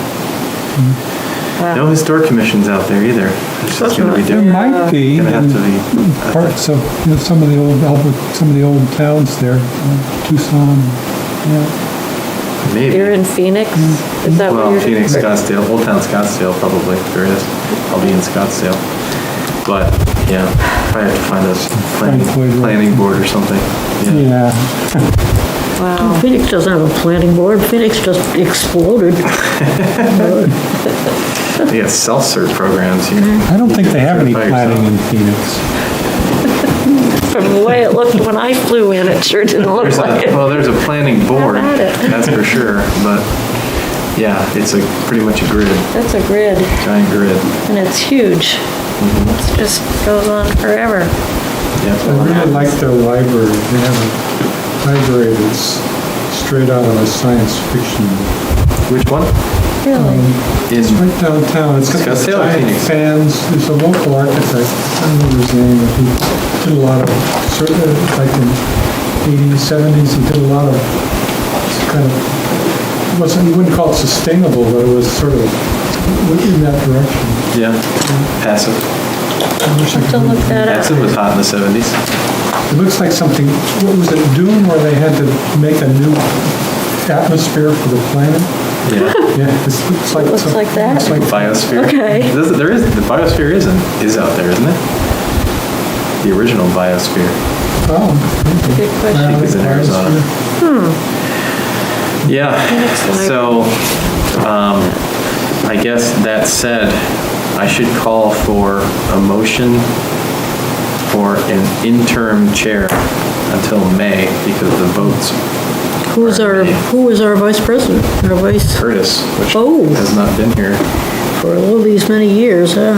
No historic commissions out there either. It's just gonna be There different. might be Gonna have in to be. parts of, some of the old towns there, Tucson, yeah. Maybe. You're in Phoenix? Is that what Well, you're doing? Phoenix, Scottsdale, Old Town Scottsdale probably, there is. I'll be in Scottsdale. But, yeah, probably have to find a Frank Lloyd Wright. planning board or something. Yeah. Yeah. Wow. Phoenix doesn't have a planning board, Phoenix just exploded. They got self-serve programs here. I don't think they have any By yourself. planning in Phoenix. From the way it looked when I flew in, it sure didn't look like it. Well, there's a planning board, How about it? that's for sure, but, yeah, it's pretty much a grid, That's a grid, giant grid. and it's huge. It just goes on forever. Yep. I really like their library. They have a library that's straight out of a science fiction book. Which one? Really? It's right downtown. It's got the Scottsdale or giant Phoenix? fans. There's a local architect. I don't remember his name, but he did a lot of, like in 80s, 70s, he did a lot of kind of, you wouldn't call it sustainable, but it was sort of in that direction. Yeah, Passive. I wish I Have to could look that up. Passive was hot in the 70s. It looks like something, what was it, Dune, where they had to make a new atmosphere for the planet? Yeah. Yeah, this looks like. Looks like that? Looks like Biosphere. Okay. There is, the biosphere is out there, isn't it? The original biosphere. Oh. Good question. Is in Arizona. Yeah, so, I guess that said, I should call for a motion for an interim chair until May because the votes Who is our vice president, our vice, Curtis, which Oh. has not been here. for all these many years, huh?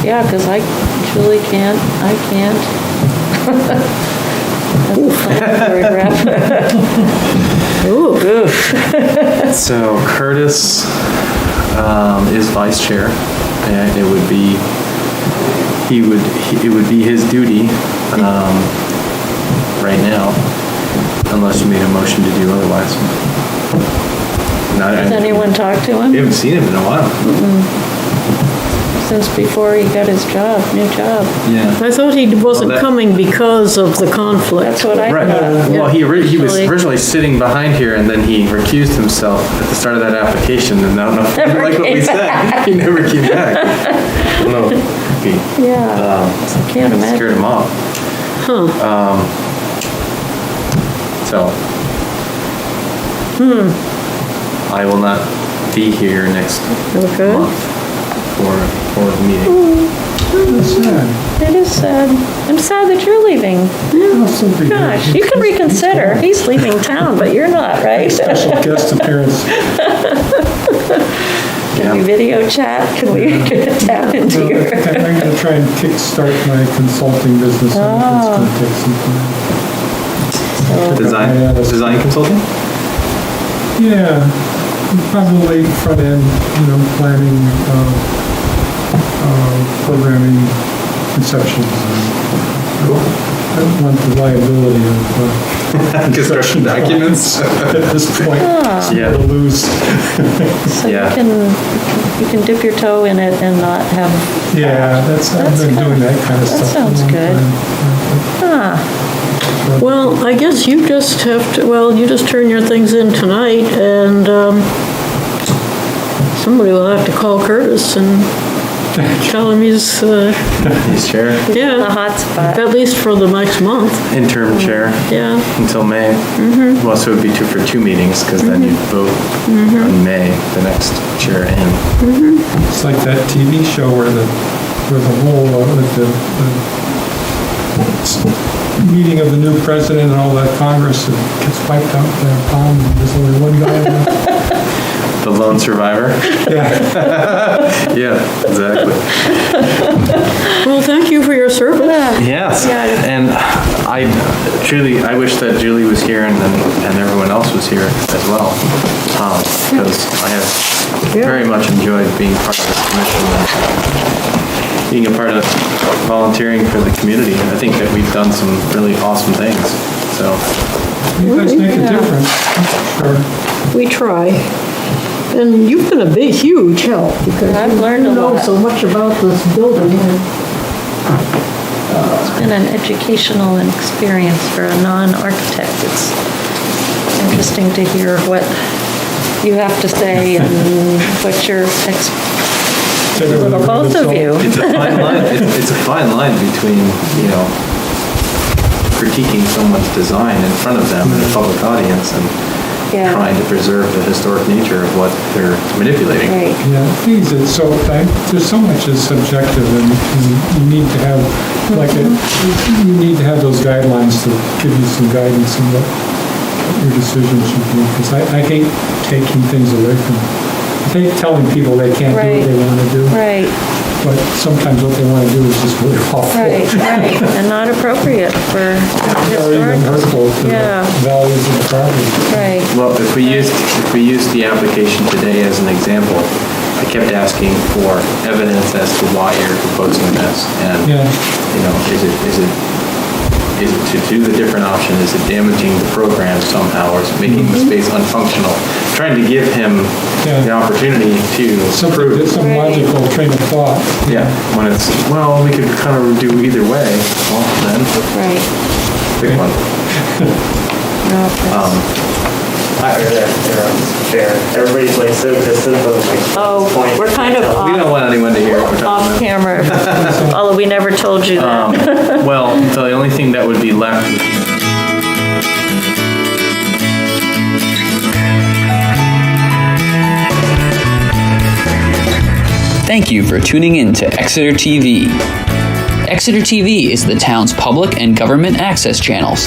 Yeah, because Julie can't, I can't. That's a planning board rep. Ooh, So Curtis is vice chair, and it would be his duty right now, unless you made a motion to do otherwise. Has anyone talked to We him? haven't seen him in a while. since before he got his new job. Yeah. I thought he wasn't coming because of the conflict. That's what I Right. thought. Well, he was Actually. originally sitting behind here, and then he recused himself at the start of that application, and I don't know if you Never like what we came said. He never came back. No, he Yeah, I can't scared imagine. him off. So. I will not be here next Okay. month for the meeting. That's sad. It is sad. I'm sad that you're leaving. Oh, something good. Gosh, you can reconsider. He's leaving town, but you're not, right? Special guest appearance. Can we video chat? Can we tap into Well, your? I'm going to try and kickstart my consulting business. I think it's going to take some time. Design consulting? Yeah, probably front end, planning, programming, conceptual design. I don't want the liability of Construction documents? at this point. Yeah. To lose. So Yeah. Oh. you can dip your toe in it and not have. Yeah, I've been doing that kind of That stuff. for a sounds long good. time. Well, I guess you just have to, you just turn your things in tonight, and somebody will have to call Curtis and tell him he's, He's chair, The yeah, hot spot. at least for the next month, interim chair yeah. until May. Well, so it would be for 2 meetings, because then you'd vote on May, the next chair in. It's like that TV show where the whole, the meeting of the new president and all that Congress gets wiped out in a pond, and there's only one guy left. The lone survivor? Yeah. Yeah, exactly. Well, thank you for your service. Yes, and I wish that Julie was here and everyone else was here as well, because I have very much enjoyed being part of this commission and being a part of volunteering for the community. I think that we've done some really awesome things, so. You guys make a difference, sure. We try. And you've been a big, huge help, because I've learned a you know lot. so much about this building. It's been an educational experience for a non-architect. It's interesting to hear what you have to say and what your both of you. It's a fine line, it's a fine line between, critiquing someone's design in front of them in a public audience and Yeah. trying to preserve the historic nature of what they're manipulating. Right. Yeah, things that, there's so much that's subjective, and you need to have, you need to have those guidelines to give you some guidance in what your decisions should be, because I hate taking things away from them. I hate telling people they can't do Right. what they want to do, Right, but sometimes what they want to do is just really awful. right, and not appropriate for Or even historic. hurtful to Yeah. the values of the property. Right, Well, if we used the application today as an example, I kept asking for evidence as to why you're proposing this, and Yeah. is it to do the different option? Is it damaging the program somehow, or is it making the space unfunctional? Trying to give him Yeah. the opportunity to Some prove. some logical train of thought. Yeah, when it's, well, we could kind of do either way, well, then, right. pick one. No, that's- Chair. Everybody's like so distant from the Oh, we're kind of We don't off want anyone to hear what we're talking about. camera, although we never told you that. Well, so the only thing that would be left. Thank you for tuning in to Exeter TV. Exeter TV is the town's public and government access channels